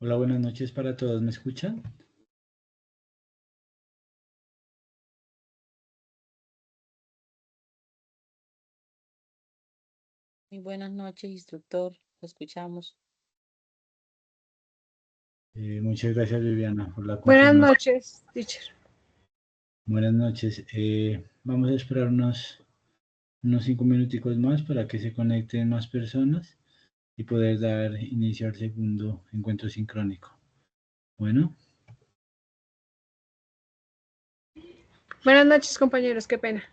Hola, buenas noches para todos. ¿Me escuchan? Muy buenas noches, instructor. Lo escuchamos. Muchas gracias, Viviana, por la Buenas confirmación. noches, teacher. Buenas noches. Vamos a esperar unos 5 minuticos más para que se conecten más personas y poder dar inicio al segundo encuentro sincrónico. Bueno, Buenas noches, compañeros. Qué pena.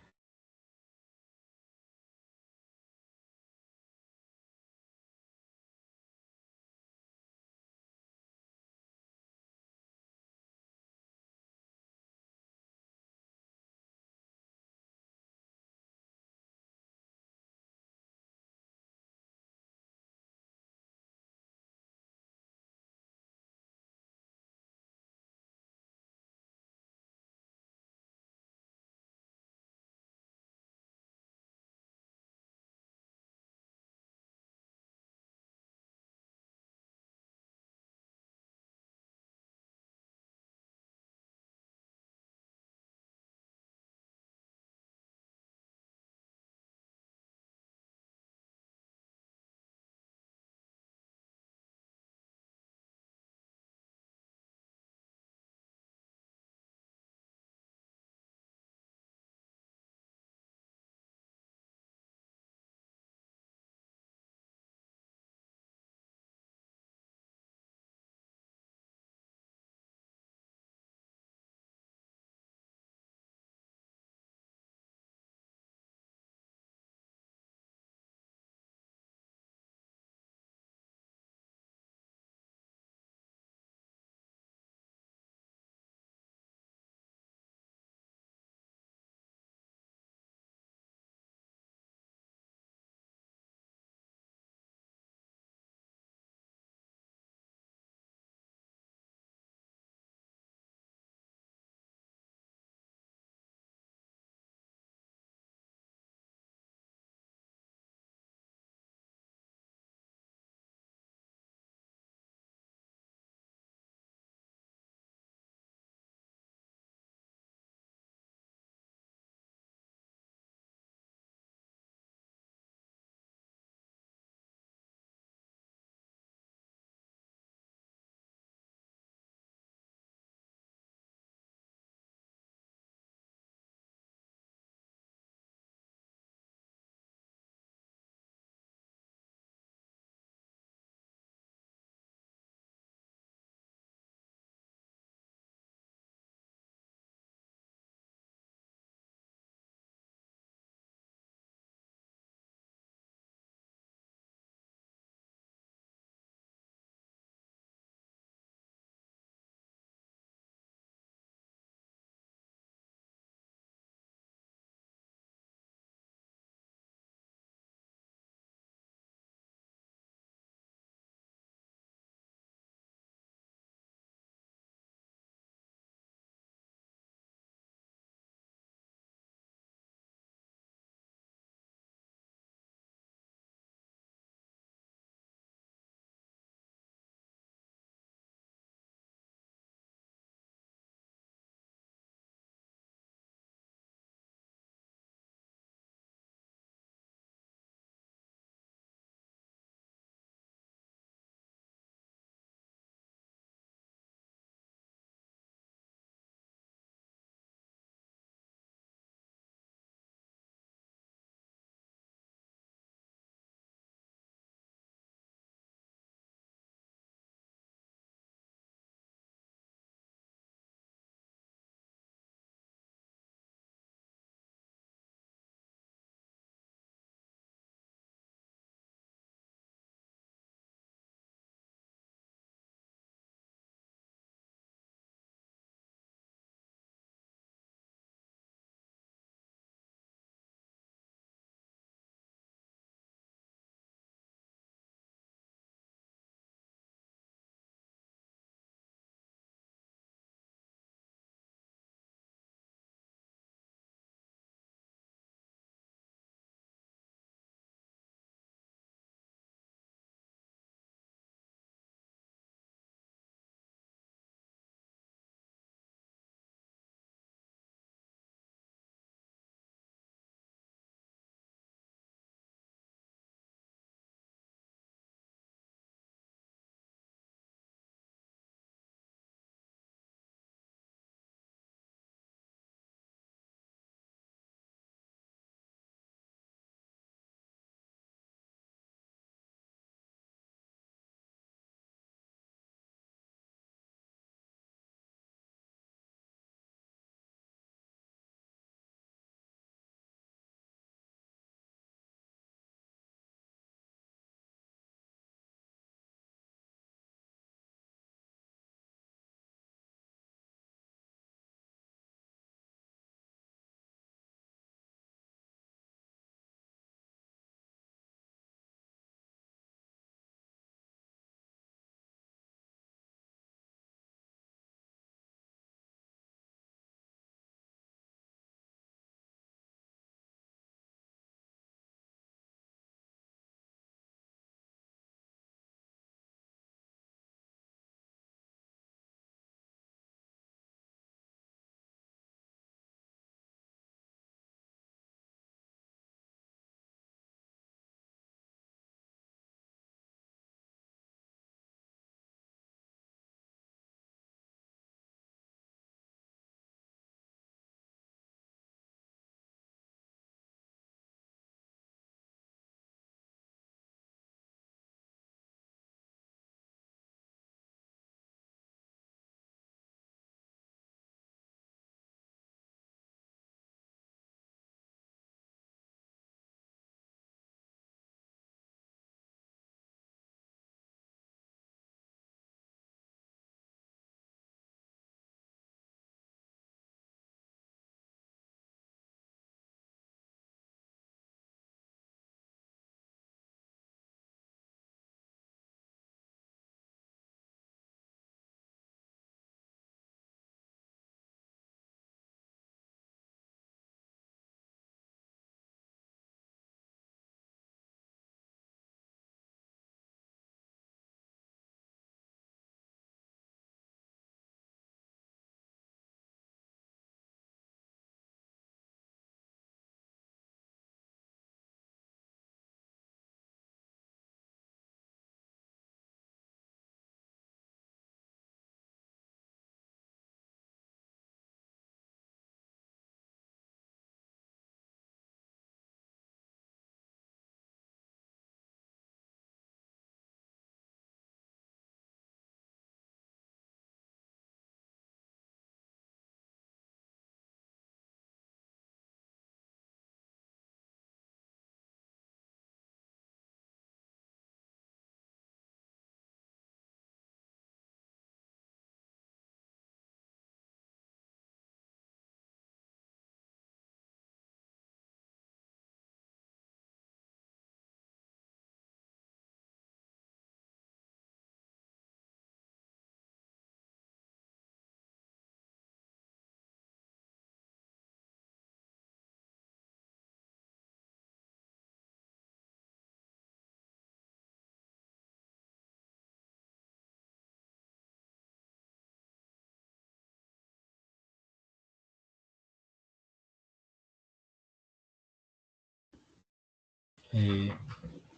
Eh,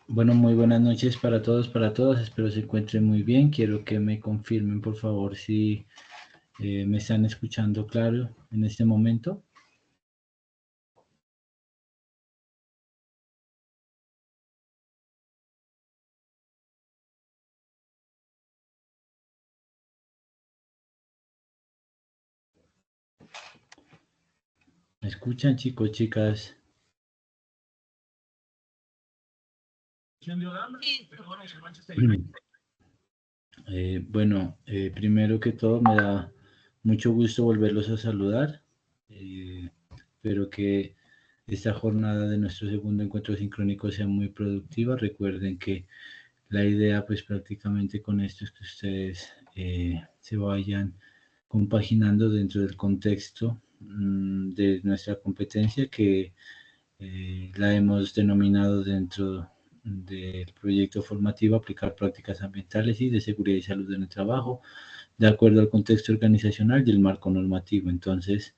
bueno, muy buenas noches para todos, para todas. Espero se encuentren muy bien. Quiero que me confirmen, por favor, si me están escuchando claro en este momento. ¿Me escuchan, chicos, chicas? Bueno, primero que todo me da mucho gusto volverlos a saludar. Espero que esta jornada de nuestro segundo encuentro sincrónico sea muy productiva. Recuerden que la idea pues prácticamente con esto es que ustedes se vayan compaginando dentro del contexto de nuestra competencia que la hemos denominado dentro del proyecto formativo aplicar prácticas ambientales y de seguridad y salud en el trabajo, de acuerdo al contexto organizacional y el marco normativo. Entonces,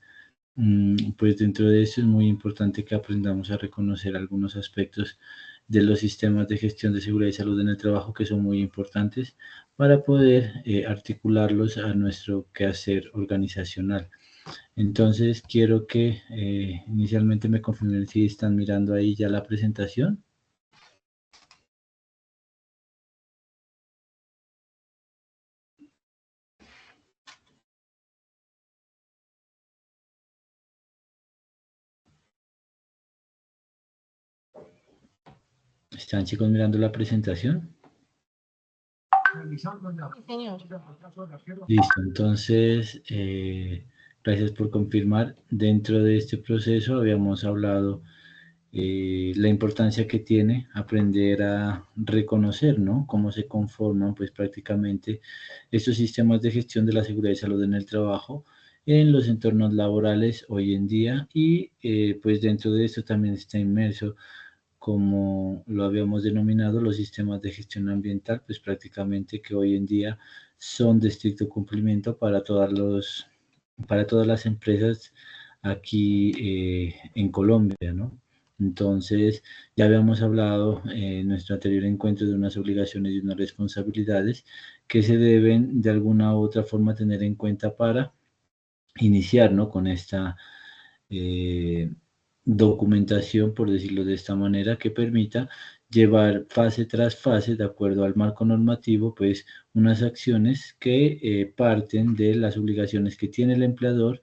pues dentro de eso es muy importante que aprendamos a reconocer algunos aspectos de los sistemas de gestión de seguridad y salud en el trabajo que son muy importantes para poder articularlos a nuestro quehacer organizacional. Entonces, quiero que inicialmente me confirmen si están mirando ahí ya la presentación. ¿Están, chicos, mirando la presentación? Sí, señor. Listo, entonces, gracias por confirmar. Dentro de este proceso habíamos hablado la importancia que tiene aprender a reconocer, ¿no? Cómo se conforman, pues prácticamente estos sistemas de gestión de la seguridad y salud en el trabajo en los entornos laborales hoy en día y pues dentro de esto también está inmerso, como lo habíamos denominado, los sistemas de gestión ambiental, pues prácticamente que hoy en día son de estricto cumplimiento para todas las empresas aquí en Colombia, ¿no? Entonces, ya habíamos hablado en nuestro anterior encuentro de unas obligaciones y unas responsabilidades que se deben de alguna u otra forma tener en cuenta para iniciar, ¿no? Con esta eh, documentación, por decirlo de esta manera, que permita llevar fase tras fase, de acuerdo al marco normativo, pues unas acciones que parten de las obligaciones que tiene el empleador,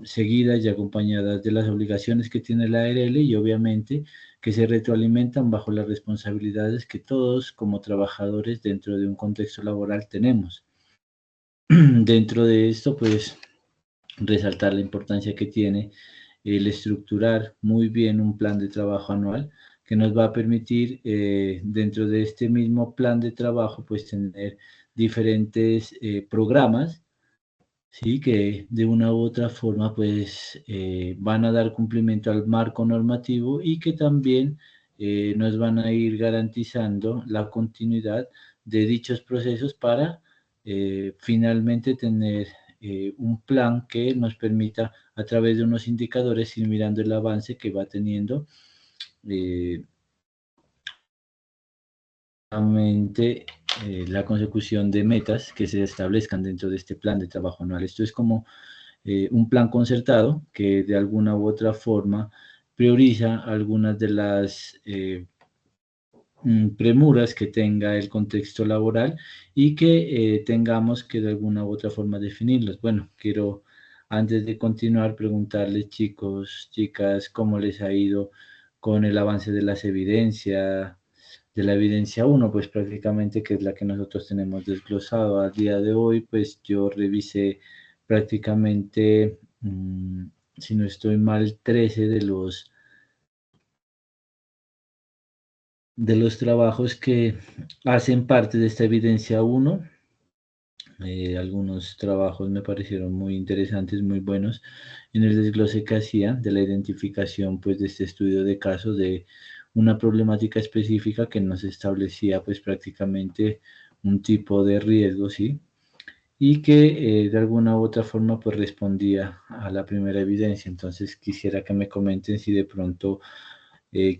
seguidas y acompañadas de las obligaciones que tiene la ARL y obviamente que se retroalimentan bajo las responsabilidades que todos como trabajadores dentro de un contexto laboral tenemos. Dentro de esto, pues resaltar la importancia que tiene el estructurar muy bien un plan de trabajo anual que nos va a permitir dentro de este mismo plan de trabajo pues tener diferentes programas, ¿sí? Que de una u otra forma pues van a dar cumplimiento al marco normativo y que también nos van a ir garantizando la continuidad de dichos procesos para finalmente tener un plan que nos permita a través de unos indicadores ir mirando el avance que va teniendo eh, la consecución de metas que se establezcan dentro de este plan de trabajo anual. Esto es como un plan concertado que de alguna u otra forma prioriza algunas de las premuras que tenga el contexto laboral y que tengamos que de alguna u otra forma definirlos. Bueno, quiero antes de continuar preguntarles, chicos, chicas, cómo les ha ido con el avance de las evidencias, de la evidencia 1, pues prácticamente que es la que nosotros tenemos desglosado a día de hoy, pues yo revisé prácticamente, si no estoy mal, 13 de los trabajos que hacen parte de esta evidencia 1. Algunos trabajos me parecieron muy interesantes, muy buenos en el desglose que hacía de la identificación pues de este estudio de casos de una problemática específica que nos establecía pues prácticamente un tipo de riesgo, ¿sí? Y que de alguna u otra forma pues respondía a la primera evidencia. Entonces quisiera que me comenten si de pronto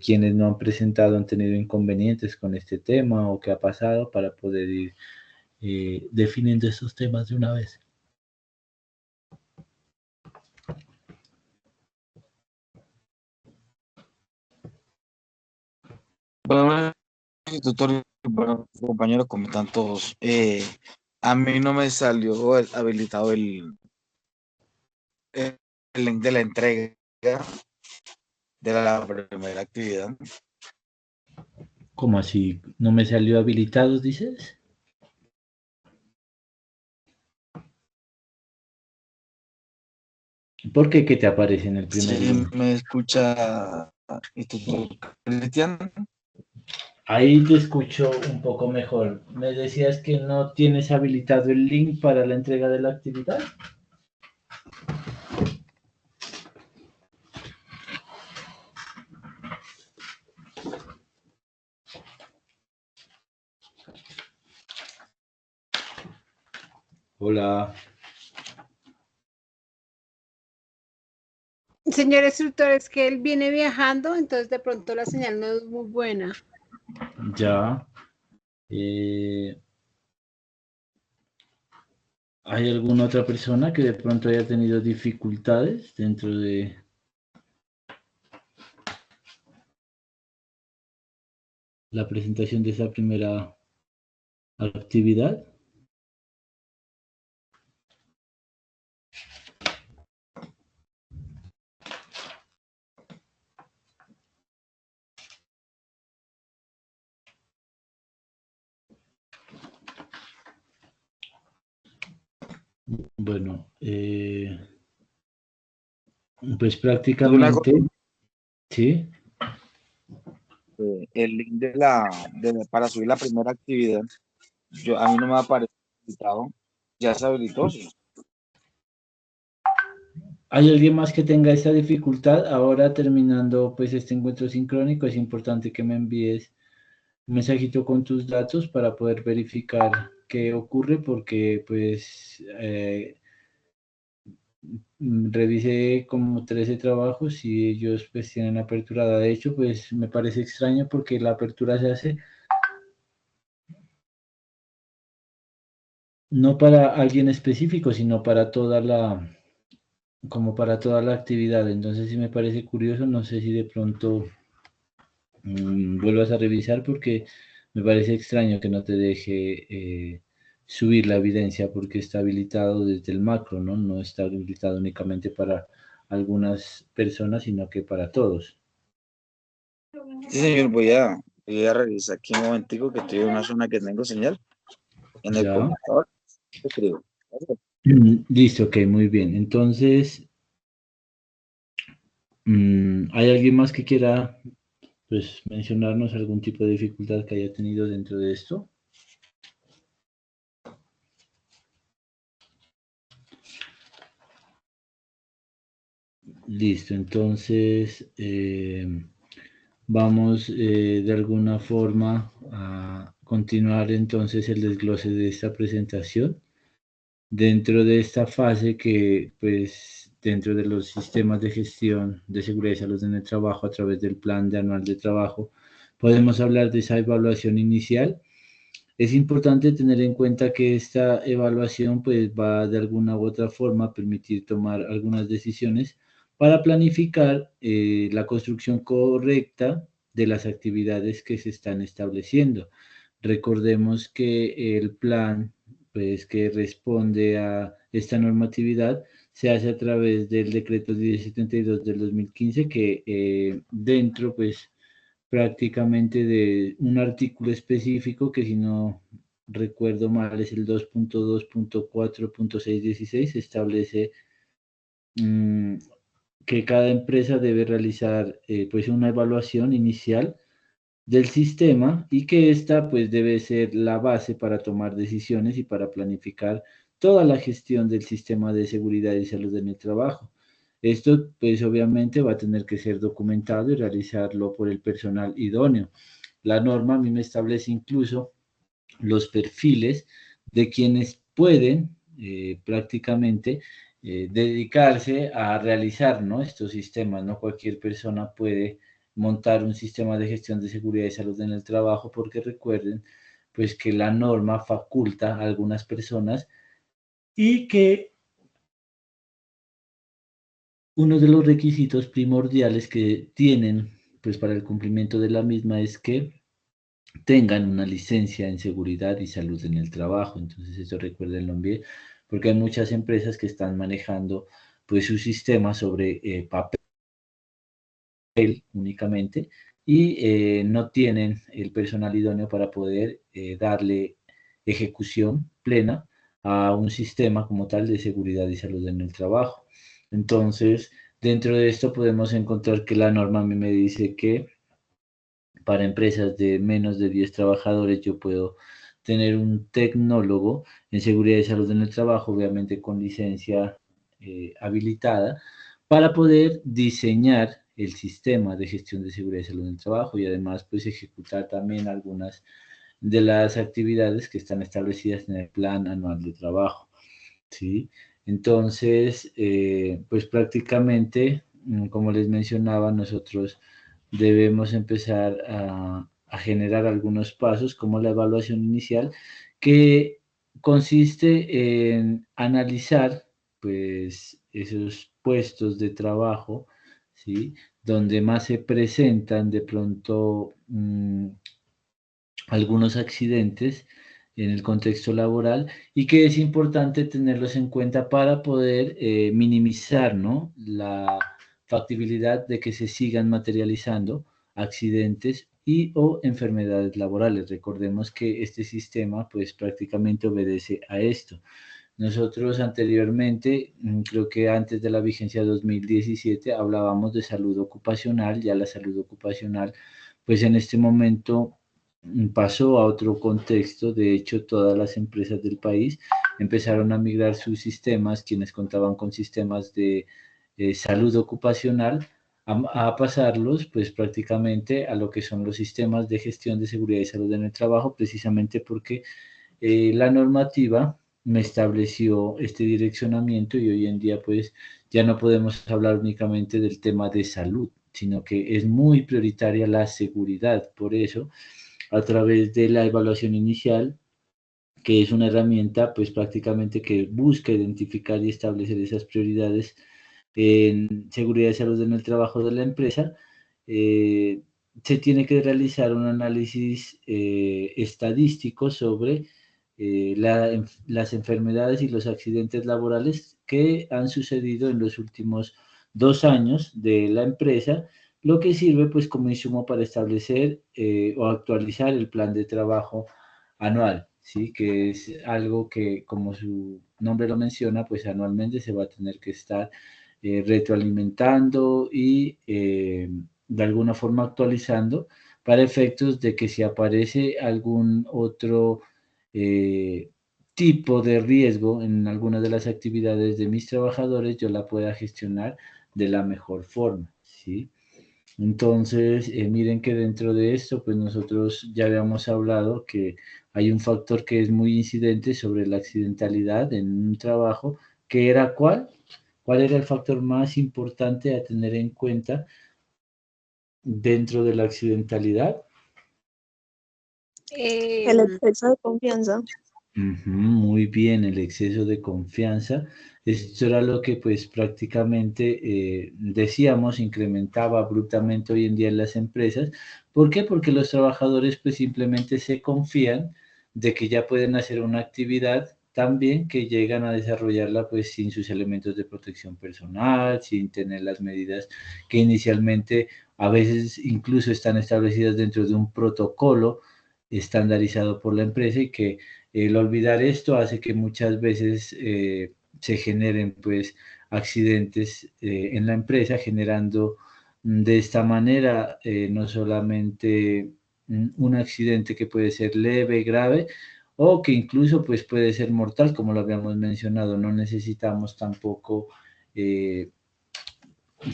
quienes no han presentado han tenido inconvenientes con este tema o qué ha pasado para poder ir definiendo estos temas de una vez. Bueno, tutor, bueno, compañeros, como tantos, a mí no me salió habilitado el link de la entrega de la primera actividad. ¿Cómo así? ¿No me salió habilitado, dices? ¿Por qué? ¿Qué te aparece en el primer ¿Sí link? me escucha, tutor Cristian? Ahí te escucho un poco mejor. Me decías que no tienes habilitado el link para la entrega de la actividad. Hola. Señor instructor, es que él viene viajando, entonces de pronto la señal no es muy buena. Ya. ¿Hay alguna otra persona que de pronto haya tenido dificultades dentro de la presentación de esa primera actividad? Bueno, pues Una cosa, prácticamente, sí. el link para subir la primera actividad, a mí no me ha aparecido habilitado. Ya se habilitó, sí. ¿Hay alguien más que tenga esta dificultad? Ahora terminando pues este encuentro sincrónico, es importante que me envíes un mensajito con tus datos para poder verificar qué ocurre porque pues revisé como 13 trabajos y ellos pues tienen aperturada. De hecho pues me parece extraño porque la apertura se hace no para alguien específico, sino para toda la, como para toda la actividad. Entonces sí me parece curioso, no sé si de pronto vuelvas a revisar porque me parece extraño que no te deje subir la evidencia porque está habilitado desde el macro, ¿no? No está habilitado únicamente para algunas personas, sino que para todos. Sí, señor, voy a revisar aquí un momentico que estoy en una zona que tengo señal en el Ya. computador. Escribo. Listo, ok, muy bien. Entonces, ¿hay alguien más que quiera pues mencionarnos algún tipo de dificultad que haya tenido dentro de esto? Listo, entonces vamos de alguna forma a continuar entonces el desglose de esta presentación. Dentro de esta fase que pues dentro de los sistemas de gestión de seguridad y salud en el trabajo a través del plan de anual de trabajo, podemos hablar de esa evaluación inicial. Es importante tener en cuenta que esta evaluación pues va de alguna u otra forma a permitir tomar algunas decisiones para planificar la construcción correcta de las actividades que se están estableciendo. Recordemos que el plan pues que responde a esta normatividad se hace a través del decreto 1072 del 2015 que dentro pues prácticamente de un artículo específico que si no recuerdo mal es el 2.2.4.616 establece mmm, que cada empresa debe realizar pues una evaluación inicial del sistema y que esta pues debe ser la base para tomar decisiones y para planificar toda la gestión del sistema de seguridad y salud en el trabajo. Esto pues obviamente va a tener que ser documentado y realizarlo por el personal idóneo. La norma a mí me establece incluso los perfiles de quienes pueden prácticamente dedicarse a realizar, ¿no?, estos sistemas. No cualquier persona puede montar un sistema de gestión de seguridad y salud en el trabajo, porque recuerden pues que la norma faculta a algunas personas y que uno de los requisitos primordiales que tienen pues para el cumplimiento de la misma es que tengan una licencia en seguridad y salud en el trabajo. Entonces eso recuérdenlo bien, porque hay muchas empresas que están manejando pues su sistema sobre papel únicamente y no tienen el personal idóneo para poder darle ejecución plena a un sistema como tal de seguridad y salud en el trabajo. Entonces, dentro de esto podemos encontrar que la norma a mí me dice que para empresas de menos de 10 trabajadores yo puedo tener un tecnólogo en seguridad y salud en el trabajo, obviamente con licencia habilitada, para poder diseñar el sistema de gestión de seguridad y salud en el trabajo y además pues ejecutar también algunas de las actividades que están establecidas en el plan anual de trabajo, ¿sí? Entonces, pues prácticamente, como les mencionaba, nosotros debemos empezar a generar algunos pasos como la evaluación inicial que consiste en analizar pues esos puestos de trabajo, ¿sí? Donde más se presentan de pronto algunos accidentes en el contexto laboral y que es importante tenerlos en cuenta para poder minimizar, ¿no?, la factibilidad de que se sigan materializando accidentes y o enfermedades laborales. Recordemos que este sistema pues prácticamente obedece a esto. Nosotros anteriormente, creo que antes de la vigencia 2017, hablábamos de salud ocupacional, ya la salud ocupacional pues en este momento pasó a otro contexto. De hecho, todas las empresas del país empezaron a migrar sus sistemas, quienes contaban con sistemas de salud ocupacional, a pasarlos pues prácticamente a lo que son los sistemas de gestión de seguridad y salud en el trabajo, precisamente porque la normativa me estableció este direccionamiento y hoy en día pues ya no podemos hablar únicamente del tema de salud, sino que es muy prioritaria la seguridad. Por eso, a través de la evaluación inicial, que es una herramienta pues prácticamente que busca identificar y establecer esas prioridades en seguridad y salud en el trabajo de la empresa, se tiene que realizar un análisis estadístico sobre las enfermedades y los accidentes laborales que han sucedido en los últimos 2 años de la empresa, lo que sirve pues como insumo para establecer o actualizar el plan de trabajo anual, ¿sí? Que es algo que, como su nombre lo menciona, pues anualmente se va a tener que estar retroalimentando y de alguna forma actualizando para efectos de que si aparece algún otro tipo de riesgo en alguna de las actividades de mis trabajadores, yo la pueda gestionar de la mejor forma, ¿sí? Entonces, miren que dentro de esto, pues nosotros ya habíamos hablado que hay un factor que es muy incidente sobre la accidentalidad en un trabajo, que era ¿cuál? ¿Cuál era el factor más importante a tener en cuenta dentro de la accidentalidad? El exceso de confianza. Muy bien, el exceso de confianza. Esto era lo que pues prácticamente decíamos incrementaba abruptamente hoy en día en las empresas. ¿Por qué? Porque los trabajadores pues simplemente se confían de que ya pueden hacer una actividad tan bien que llegan a desarrollarla pues sin sus elementos de protección personal, sin tener las medidas que inicialmente a veces incluso están establecidas dentro de un protocolo estandarizado por la empresa y que el olvidar esto hace que muchas veces se generen pues accidentes en la empresa, generando de esta manera no solamente un accidente que puede ser leve, grave, o que incluso pues puede ser mortal, como lo habíamos mencionado. No necesitamos tampoco, ¿qué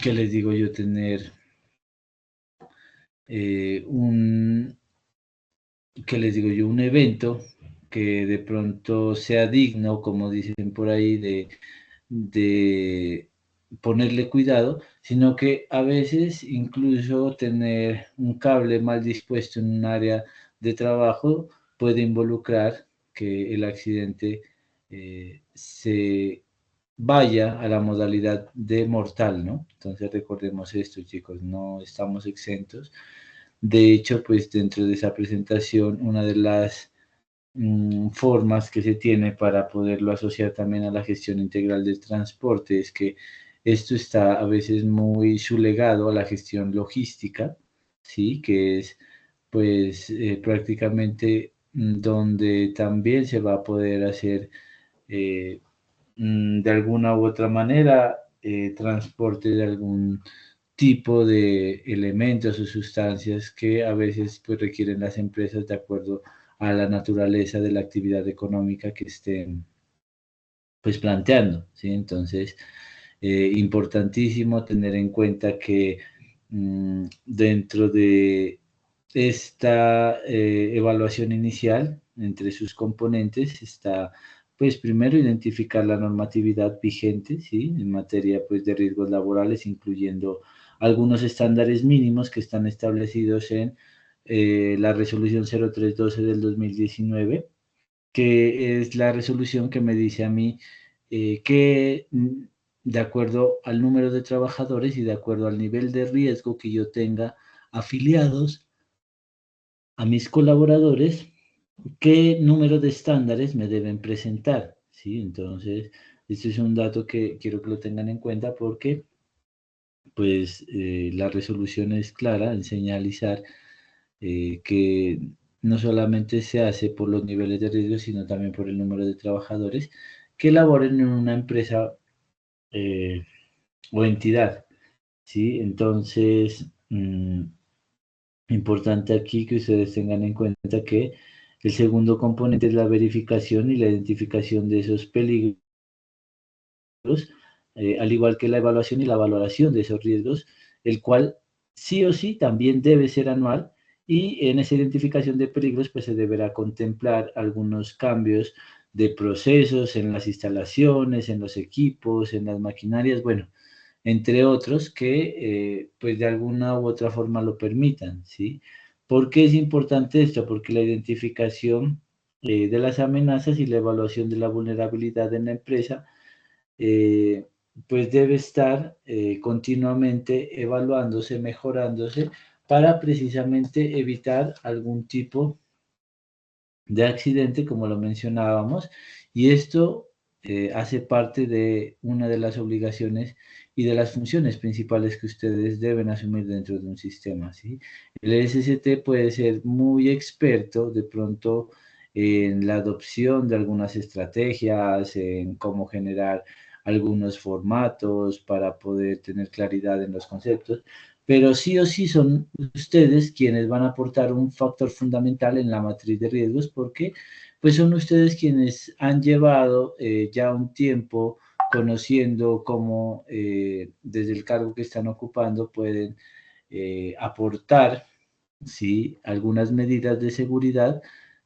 les digo yo?, tener un, ¿qué les digo yo?, un evento que de pronto sea digno, como dicen por ahí, de ponerle cuidado, sino que a veces incluso tener un cable mal dispuesto en un área de trabajo puede involucrar que el accidente se vaya a la modalidad de mortal, ¿no? Entonces recordemos esto, chicos, no estamos exentos. De hecho, pues dentro de esa presentación, una de las formas que se tiene para poderlo asociar también a la gestión integral del transporte es que esto está a veces muy sublegado a la gestión logística, ¿sí? Que es pues prácticamente donde también se va a poder hacer eh, de alguna u otra manera transporte de algún tipo de elementos o sustancias que a veces pues, requieren las empresas de acuerdo a la naturaleza de la actividad económica que estén pues planteando, ¿sí? Entonces, importantísimo tener en cuenta que dentro de esta evaluación inicial, entre sus componentes, está, pues, primero, identificar la normatividad vigente, ¿sí? En materia, pues, de riesgos laborales, incluyendo algunos estándares mínimos que están establecidos en la resolución 0312 del 2019, que es la resolución que me dice a mí que de acuerdo al número de trabajadores y de acuerdo al nivel de riesgo que yo tenga afiliados a mis colaboradores, qué número de estándares me deben presentar, ¿sí? Entonces, este es un dato que quiero que lo tengan en cuenta porque, pues, la resolución es clara en señalizar que no solamente se hace por los niveles de riesgo, sino también por el número de trabajadores que laboren en una empresa eh, o entidad, ¿sí? Entonces, importante aquí que ustedes tengan en cuenta que el segundo componente es la verificación y la identificación de esos peligros, al igual que la evaluación y la valoración de esos riesgos, el cual sí o sí también debe ser anual y en esa identificación de peligros pues se deberá contemplar algunos cambios de procesos en las instalaciones, en los equipos, en las maquinarias, bueno, entre otros que pues de alguna u otra forma lo permitan, ¿sí? ¿Por qué es importante esto? Porque la identificación de las amenazas y la evaluación de la vulnerabilidad en la empresa eh, pues debe estar continuamente evaluándose, mejorándose para precisamente evitar algún tipo de accidente, como lo mencionábamos, y esto hace parte de una de las obligaciones y de las funciones principales que ustedes deben asumir dentro de un sistema, ¿sí? El SST puede ser muy experto de pronto en la adopción de algunas estrategias, en cómo generar algunos formatos para poder tener claridad en los conceptos, pero sí o sí son ustedes quienes van a aportar un factor fundamental en la matriz de riesgos porque pues son ustedes quienes han llevado ya un tiempo conociendo cómo desde el cargo que están ocupando pueden aportar ¿sí? Algunas medidas de seguridad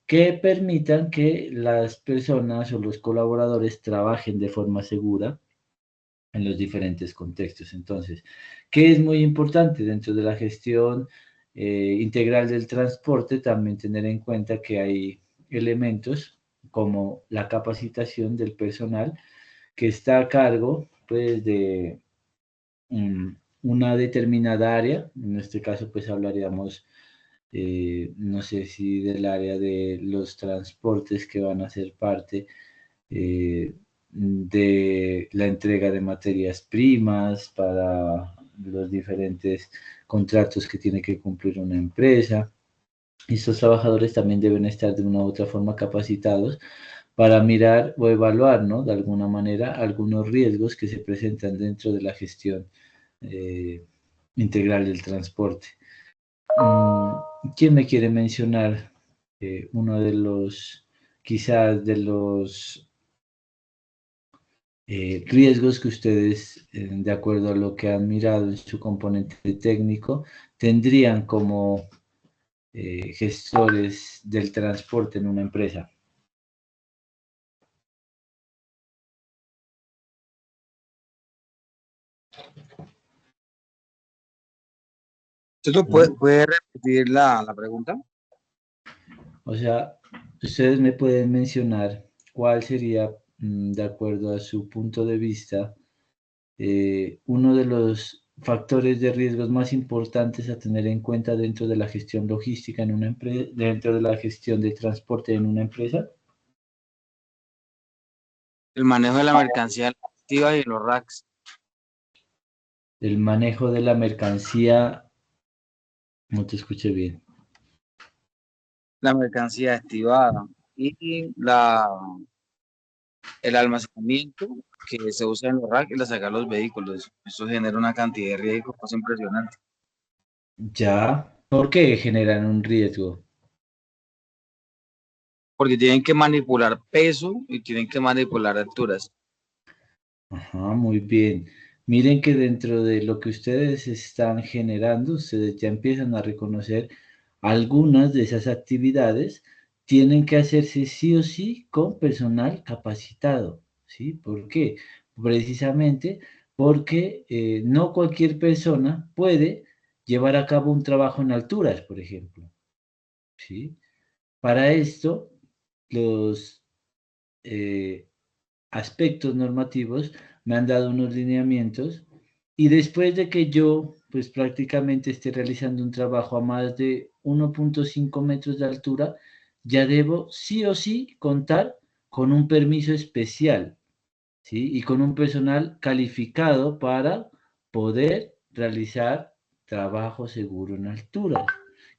que permitan que las personas o los colaboradores trabajen de forma segura en los diferentes contextos. Entonces, ¿qué es muy importante dentro de la gestión integral del transporte? También tener en cuenta que hay elementos como la capacitación del personal que está a cargo pues, de una determinada área. En este caso, pues hablaríamos, no sé si del área de los transportes que van a ser parte de la entrega de materias primas para los diferentes contratos que tiene que cumplir una empresa. Estos trabajadores también deben estar de una u otra forma capacitados para mirar o evaluar, ¿no? De alguna manera, algunos riesgos que se presentan dentro de la gestión integral del transporte. ¿Quién me quiere mencionar uno de los, quizás de los riesgos que ustedes, de acuerdo a lo que han mirado en su componente técnico, tendrían como gestores del transporte en una empresa? ¿Usted lo puede repetir la pregunta? O sea, ustedes me pueden mencionar cuál sería, de acuerdo a su punto de vista, uno de los factores de riesgos más importantes a tener en cuenta dentro de la gestión logística en una empresa, dentro de la gestión de transporte en una empresa. El manejo de la mercancía activa y los racks. El manejo de la mercancía, no te escuché bien. La mercancía activada y el almacenamiento que se usa en los racks y la sacar los vehículos. Eso genera una cantidad de riesgos pues, impresionante. Ya, ¿por qué generan un riesgo? Porque tienen que manipular peso y tienen que manipular alturas. Ajá, muy bien. Miren que dentro de lo que ustedes están generando, ustedes ya empiezan a reconocer algunas de esas actividades tienen que hacerse sí o sí con personal capacitado, ¿sí? ¿Por qué? Precisamente porque no cualquier persona puede llevar a cabo un trabajo en alturas, por ejemplo, ¿sí? Para esto, los aspectos normativos me han dado unos lineamientos y después de que yo pues prácticamente esté realizando un trabajo a más de 1.5 metros de altura, ya debo sí o sí contar con un permiso especial, ¿sí? Y con un personal calificado para poder realizar trabajo seguro en alturas.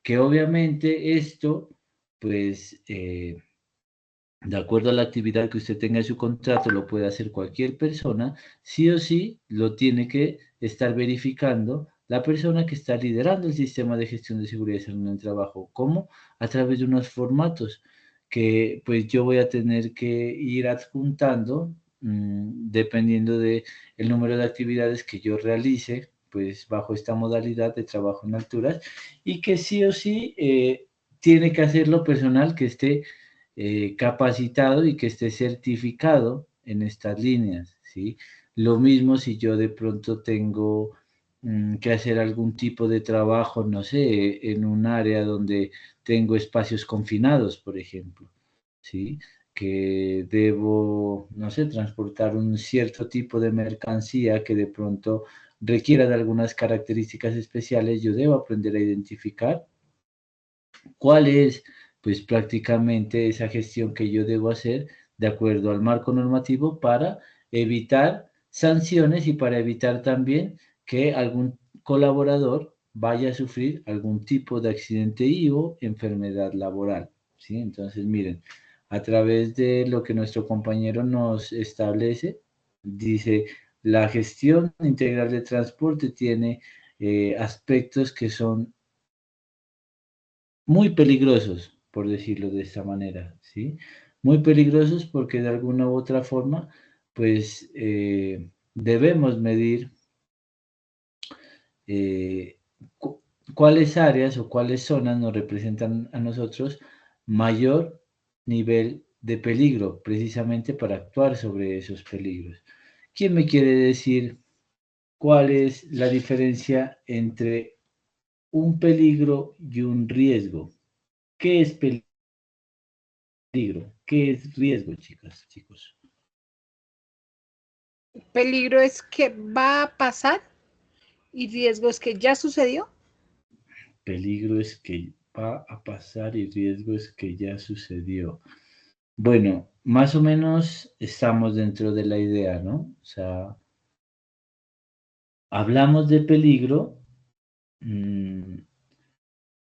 Que obviamente esto, pues, de acuerdo a la actividad que usted tenga en su contrato, lo puede hacer cualquier persona, sí o sí lo tiene que estar verificando la persona que está liderando el sistema de gestión de seguridad y salud en el trabajo. ¿Cómo? A través de unos formatos que pues yo voy a tener que ir adjuntando dependiendo de el número de actividades que yo realice, pues bajo esta modalidad de trabajo en alturas y que sí o sí tiene que hacerlo personal que esté capacitado y que esté certificado en estas líneas, ¿sí? Lo mismo si yo de pronto tengo que hacer algún tipo de trabajo, no sé, en un área donde tengo espacios confinados, por ejemplo, ¿sí? Que debo, no sé, transportar un cierto tipo de mercancía que de pronto requiera de algunas características especiales, yo debo aprender a identificar cuál es, pues prácticamente esa gestión que yo debo hacer de acuerdo al marco normativo para evitar sanciones y para evitar también que algún colaborador vaya a sufrir algún tipo de accidente y o enfermedad laboral, ¿sí? Entonces, miren, a través de lo que nuestro compañero nos establece, dice, la gestión integral de transporte tiene aspectos que son muy peligrosos, por decirlo de esta manera, ¿sí? Muy peligrosos porque de alguna u otra forma, pues debemos medir eh, cuáles áreas o cuáles zonas nos representan a nosotros mayor nivel de peligro, precisamente para actuar sobre esos peligros. ¿Quién me quiere decir cuál es la diferencia entre un peligro y un riesgo? ¿Qué es peligro? ¿Qué es riesgo, chicas, chicos? Peligro es que va a pasar y riesgo es que ya sucedió. Peligro es que va a pasar y riesgo es que ya sucedió. Bueno, más o menos estamos dentro de la idea, ¿no? O sea, hablamos de peligro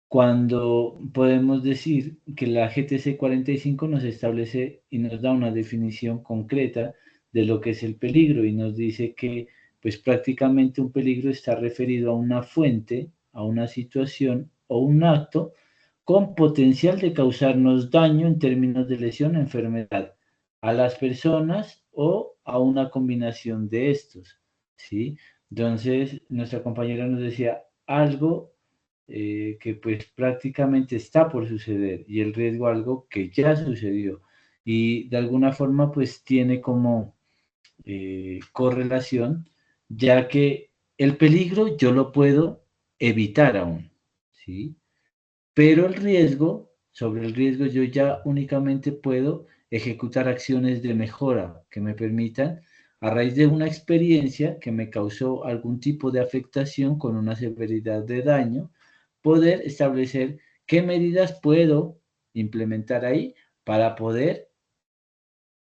cuando podemos decir que la GTC 45 nos establece y nos da una definición concreta de lo que es el peligro y nos dice que pues prácticamente un peligro está referido a una fuente, a una situación o un acto con potencial de causarnos daño en términos de lesión o enfermedad a las personas o a una combinación de estos, ¿sí? Entonces, nuestra compañera nos decía algo que pues prácticamente está por suceder y el riesgo algo que ya sucedió y de alguna forma pues tiene como correlación ya que el peligro yo lo puedo evitar aún, ¿sí? Pero sobre el riesgo yo ya únicamente puedo ejecutar acciones de mejora que me permitan, a raíz de una experiencia que me causó algún tipo de afectación con una severidad de daño, poder establecer qué medidas puedo implementar ahí para poder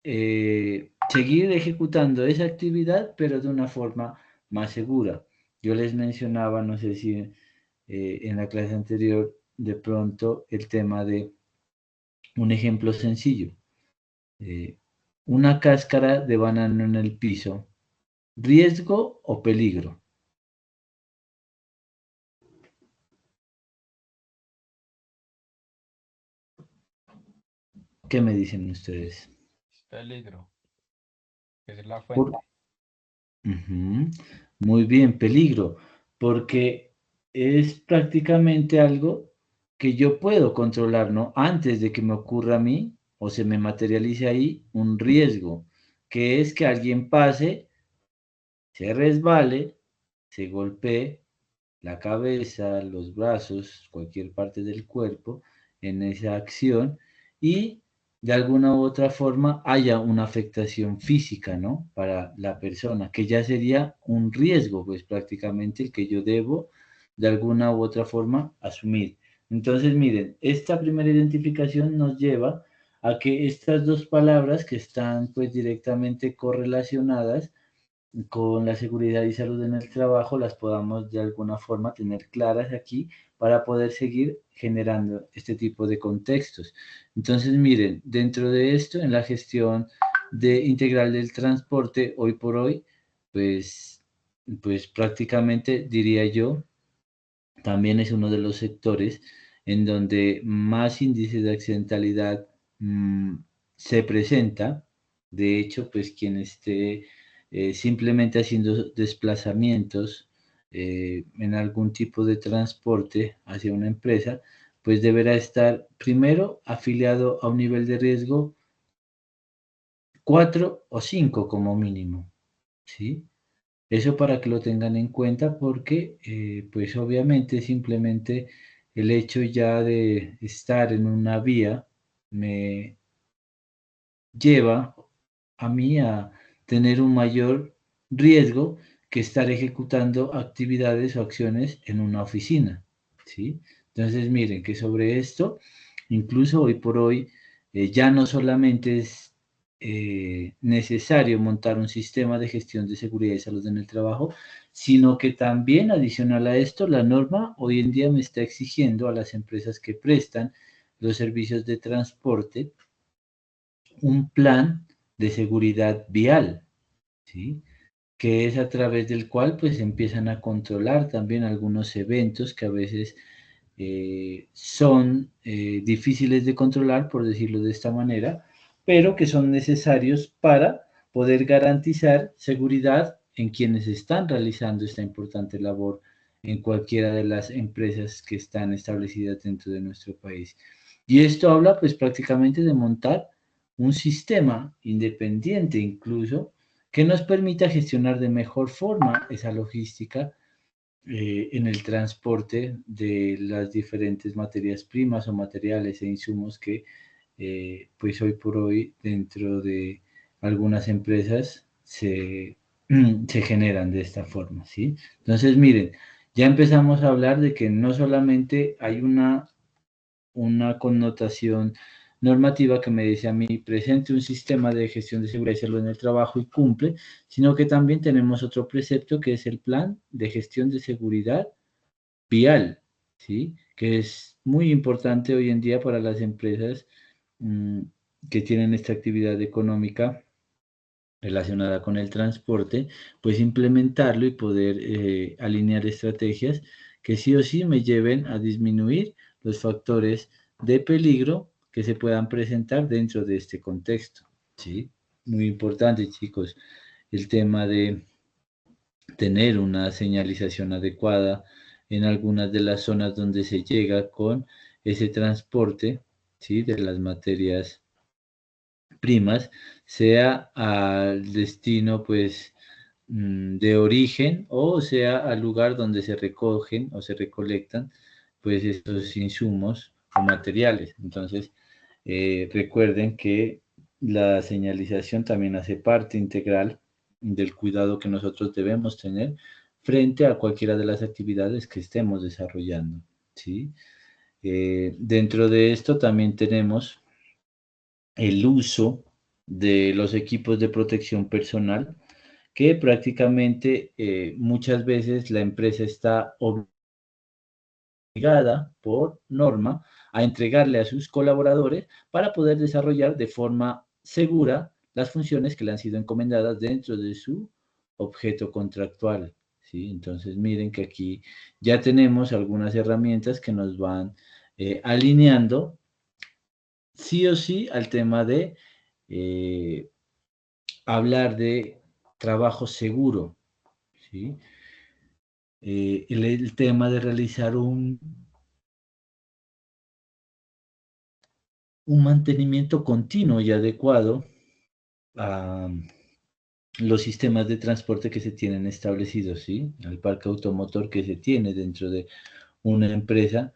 seguir ejecutando esa actividad, pero de una forma más segura. Yo les mencionaba, no sé si en la clase anterior, de pronto el tema de un ejemplo sencillo. Una cáscara de banano en el piso, ¿riesgo o peligro? ¿Qué me dicen ustedes? Peligro, que es la Por- fuente. Ujú. Muy bien, peligro, porque es prácticamente algo que yo puedo controlar, ¿no? Antes de que me ocurra a mí o se me materialice ahí un riesgo, que es que alguien pase, se resbale, se golpee la cabeza, los brazos, cualquier parte del cuerpo en esa acción y de alguna u otra forma haya una afectación física, ¿no? Para la persona, que ya sería un riesgo, pues prácticamente el que yo debo de alguna u otra forma asumir. Entonces, miren, esta primera identificación nos lleva a que estas dos palabras que están pues directamente correlacionadas con la seguridad y salud en el trabajo las podamos de alguna forma tener claras aquí para poder seguir generando este tipo de contextos. Entonces, miren, dentro de esto, en la gestión integral del transporte, hoy por hoy, pues prácticamente diría yo, también es uno de los sectores en donde más índice de accidentalidad se presenta. De hecho, pues quien esté simplemente haciendo desplazamientos en algún tipo de transporte hacia una empresa, pues deberá estar primero afiliado a un nivel de riesgo 4 o 5 como mínimo, ¿sí? Eso para que lo tengan en cuenta porque, pues obviamente simplemente el hecho ya de estar en una vía me lleva a mí a tener un mayor riesgo que estar ejecutando actividades o acciones en una oficina, ¿sí? Entonces, miren que sobre esto, incluso hoy por hoy, ya no solamente es necesario montar un sistema de gestión de seguridad y salud en el trabajo, sino que también adicional a esto, la norma hoy en día me está exigiendo a las empresas que prestan los servicios de transporte un plan de seguridad vial, ¿sí? Que es a través del cual pues empiezan a controlar también algunos eventos que a veces son difíciles de controlar, por decirlo de esta manera, pero que son necesarios para poder garantizar seguridad en quienes están realizando esta importante labor en cualquiera de las empresas que están establecidas dentro de nuestro país. Y esto habla pues prácticamente de montar un sistema independiente incluso que nos permita gestionar de mejor forma esa logística en el transporte de las diferentes materias primas o materiales e insumos que pues hoy por hoy dentro de algunas empresas se generan de esta forma, ¿sí? Entonces, miren, ya empezamos a hablar de que no solamente hay una connotación normativa que me dice a mí, presente un sistema de gestión de seguridad y salud en el trabajo y cumple, sino que también tenemos otro precepto que es el plan de gestión de seguridad vial, ¿sí? Que es muy importante hoy en día para las empresas mmm, que tienen esta actividad económica relacionada con el transporte, pues implementarlo y poder alinear estrategias que sí o sí me lleven a disminuir los factores de peligro que se puedan presentar dentro de este contexto, ¿sí? Muy importante, chicos, el tema de tener una señalización adecuada en algunas de las zonas donde se llega con ese transporte, ¿sí? De las materias primas, sea al destino pues de origen, o sea al lugar donde se recogen o se recolectan pues estos insumos o materiales. Entonces, recuerden que la señalización también hace parte integral del cuidado que nosotros debemos tener frente a cualquiera de las actividades que estemos desarrollando, ¿sí? Dentro de esto también tenemos el uso de los equipos de protección personal, que prácticamente muchas veces la empresa está obligada por norma a entregarle a sus colaboradores para poder desarrollar de forma segura las funciones que le han sido encomendadas dentro de su objeto contractual, ¿sí? Entonces miren que aquí ya tenemos algunas herramientas que nos van alineando sí o sí al tema de hablar de trabajo seguro, ¿sí? El tema de realizar un mantenimiento continuo y adecuado a los sistemas de transporte que se tienen establecidos, ¿sí? Al parque automotor que se tiene dentro de una empresa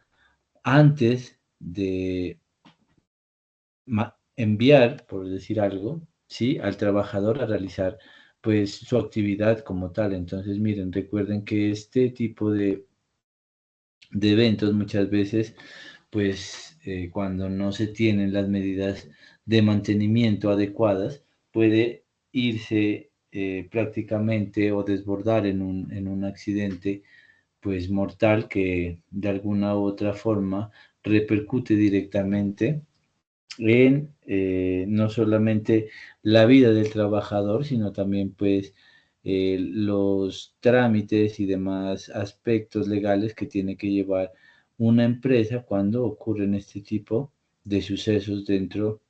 antes de enviar, por decir algo, ¿sí? Al trabajador a realizar pues su actividad como tal. Entonces, miren, recuerden que este tipo de eventos muchas veces, pues cuando no se tienen las medidas de mantenimiento adecuadas, puede irse prácticamente o desbordar en un accidente pues mortal que de alguna u otra forma repercute directamente en no solamente la vida del trabajador, sino también pues los trámites y demás aspectos legales que tiene que llevar una empresa cuando ocurren este tipo de sucesos dentro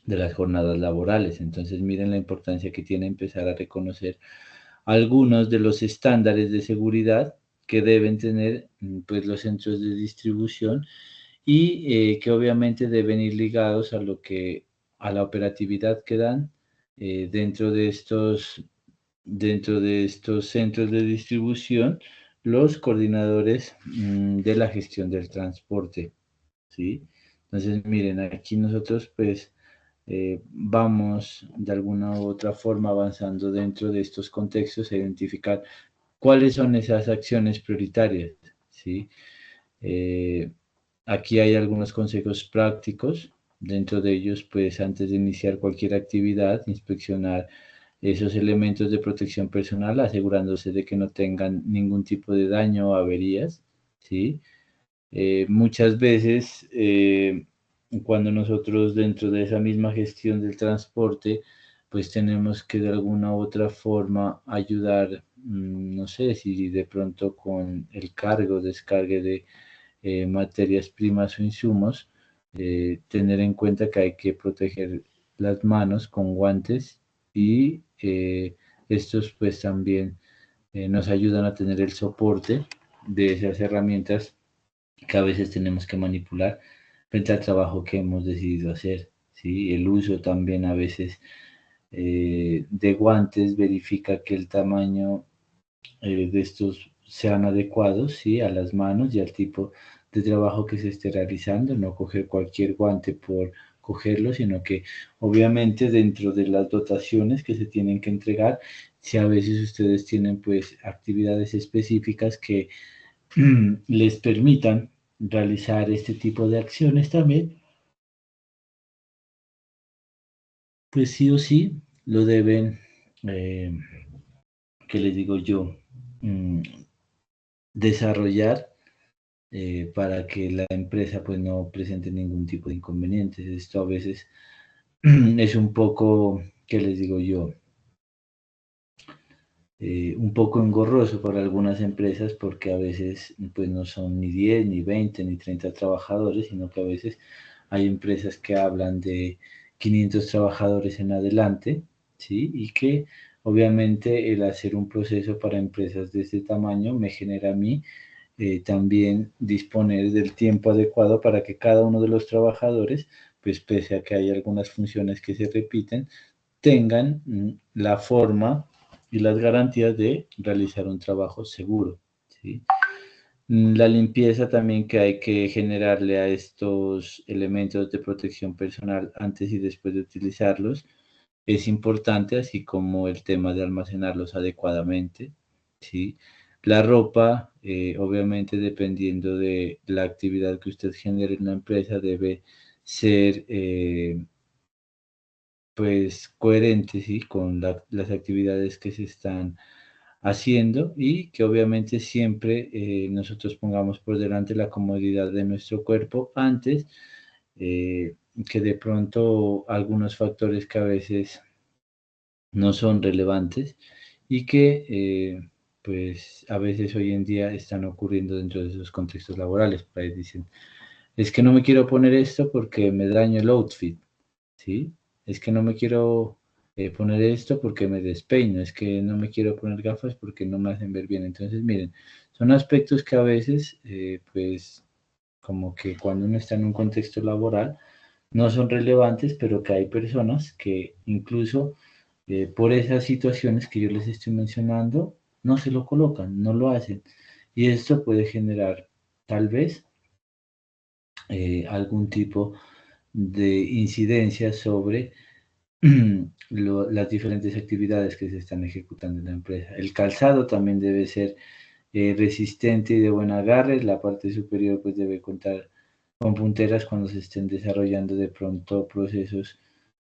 de las jornadas laborales. Entonces miren la importancia que tiene empezar a reconocer algunos de los estándares de seguridad que deben tener pues los centros de distribución y que obviamente deben ir ligados a lo que a la operatividad que dan dentro de estos centros de distribución los coordinadores de la gestión del transporte, ¿sí? Entonces, miren, aquí nosotros pues vamos de alguna u otra forma avanzando dentro de estos contextos a identificar cuáles son esas acciones prioritarias, ¿sí? Eh, Aquí hay algunos consejos prácticos. Dentro de ellos, pues antes de iniciar cualquier actividad, inspeccionar esos elementos de protección personal, asegurándose de que no tengan ningún tipo de daño o averías, ¿sí? Muchas veces, cuando nosotros dentro de esa misma gestión del transporte, pues tenemos que de alguna u otra forma ayudar, no sé, si de pronto con el cargo, descargue de materias primas o insumos, tener en cuenta que hay que proteger las manos con guantes y estos pues también nos ayudan a tener el soporte de esas herramientas que a veces tenemos que manipular frente al trabajo que hemos decidido hacer, ¿sí? El uso también a veces de guantes verifica que el tamaño de estos sean adecuados, ¿sí? A las manos y al tipo de trabajo que se esté realizando, no coger cualquier guante por cogerlo, sino que obviamente dentro de las dotaciones que se tienen que entregar, si a veces ustedes tienen pues actividades específicas que les permitan realizar este tipo de acciones también, pues sí o sí lo deben, ¿qué les digo yo? Mm, Desarrollar para que la empresa pues no presente ningún tipo de inconvenientes. Esto a veces es un poco, ¿qué les digo yo? Un poco engorroso para algunas empresas porque a veces pues no son ni 10, ni 20, ni 30 trabajadores, sino que a veces hay empresas que hablan de 500 trabajadores en adelante, ¿sí? Y que obviamente el hacer un proceso para empresas de este tamaño me genera a mí también disponer del tiempo adecuado para que cada uno de los trabajadores, pues pese a que hay algunas funciones que se repiten, tengan la forma y las garantías de realizar un trabajo seguro, ¿sí? La limpieza también que hay que generarle a estos elementos de protección personal antes y después de utilizarlos es importante, así como el tema de almacenarlos adecuadamente, ¿sí? La ropa, obviamente dependiendo de la actividad que usted genere en la empresa, debe ser pues coherente, ¿sí? Con las actividades que se están haciendo y que obviamente siempre nosotros pongamos por delante la comodidad de nuestro cuerpo antes que de pronto algunos factores que a veces no son relevantes y que pues a veces hoy en día están ocurriendo dentro de esos contextos laborales. Por ahí dicen, es que no me quiero poner esto porque me daño el outfit, ¿sí? Es que no me quiero poner esto porque me despeino, es que no me quiero poner gafas porque no me hacen ver bien. Entonces, miren, son aspectos que a veces, pues, como que cuando uno está en un contexto laboral, no son relevantes, pero que hay personas que incluso por esas situaciones que yo les estoy mencionando, no se lo colocan, no lo hacen. Y esto puede generar tal vez algún tipo de incidencia sobre las diferentes actividades que se están ejecutando en la empresa. El calzado también debe ser resistente y de buen agarre. La parte superior pues debe contar con punteras cuando se estén desarrollando de pronto procesos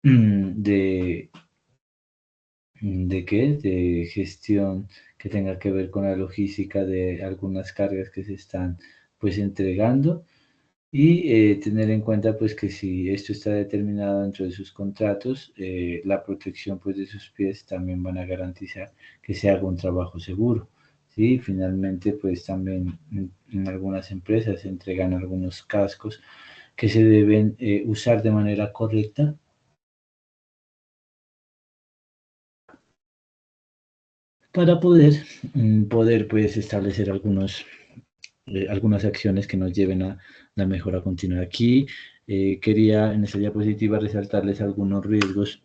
de ¿de qué? De gestión que tenga que ver con la logística de algunas cargas que se están pues entregando y tener en cuenta pues que si esto está determinado dentro de sus contratos, la protección pues de sus pies también van a garantizar que se haga un trabajo seguro. Sí, finalmente pues también en algunas empresas se entregan algunos cascos que se deben usar de manera correcta para poder pues establecer algunas acciones que nos lleven a la mejora continua. Aquí quería en esta diapositiva resaltarles algunos riesgos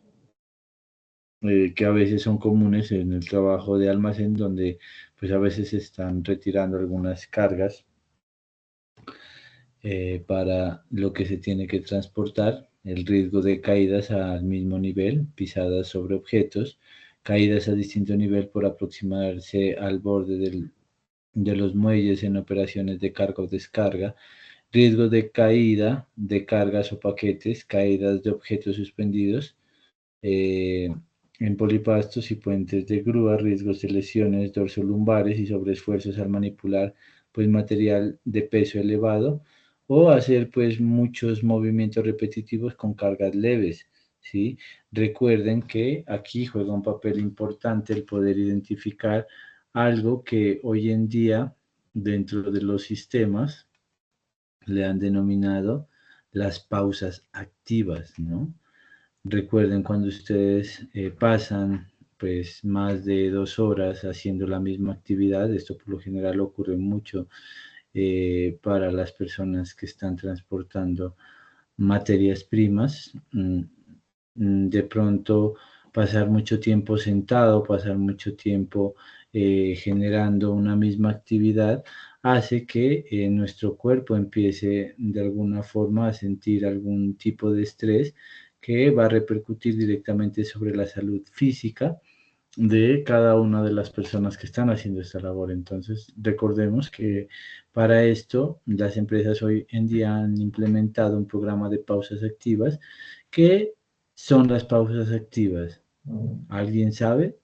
que a veces son comunes en el trabajo de almacén, donde pues a veces se están retirando algunas cargas para lo que se tiene que transportar, el riesgo de caídas al mismo nivel, pisadas sobre objetos, caídas a distinto nivel por aproximarse al borde de los muelles en operaciones de carga o descarga, riesgo de caída de cargas o paquetes, caídas de objetos suspendidos eh, en polipastos y puentes de grúa, riesgos de lesiones dorsolumbares y sobreesfuerzos al manipular pues material de peso elevado o hacer pues muchos movimientos repetitivos con cargas leves, ¿sí? Recuerden que aquí juega un papel importante el poder identificar algo que hoy en día dentro de los sistemas le han denominado las pausas activas, ¿no? Recuerden cuando ustedes pasan pues más de 2 horas haciendo la misma actividad, esto por lo general ocurre mucho para las personas que están transportando materias primas, de pronto pasar mucho tiempo sentado, pasar mucho tiempo generando una misma actividad, hace que nuestro cuerpo empiece de alguna forma a sentir algún tipo de estrés que va a repercutir directamente sobre la salud física de cada una de las personas que están haciendo esta labor. Entonces, recordemos que para esto las empresas hoy en día han implementado un programa de pausas activas. ¿Qué son las pausas activas? ¿Alguien sabe?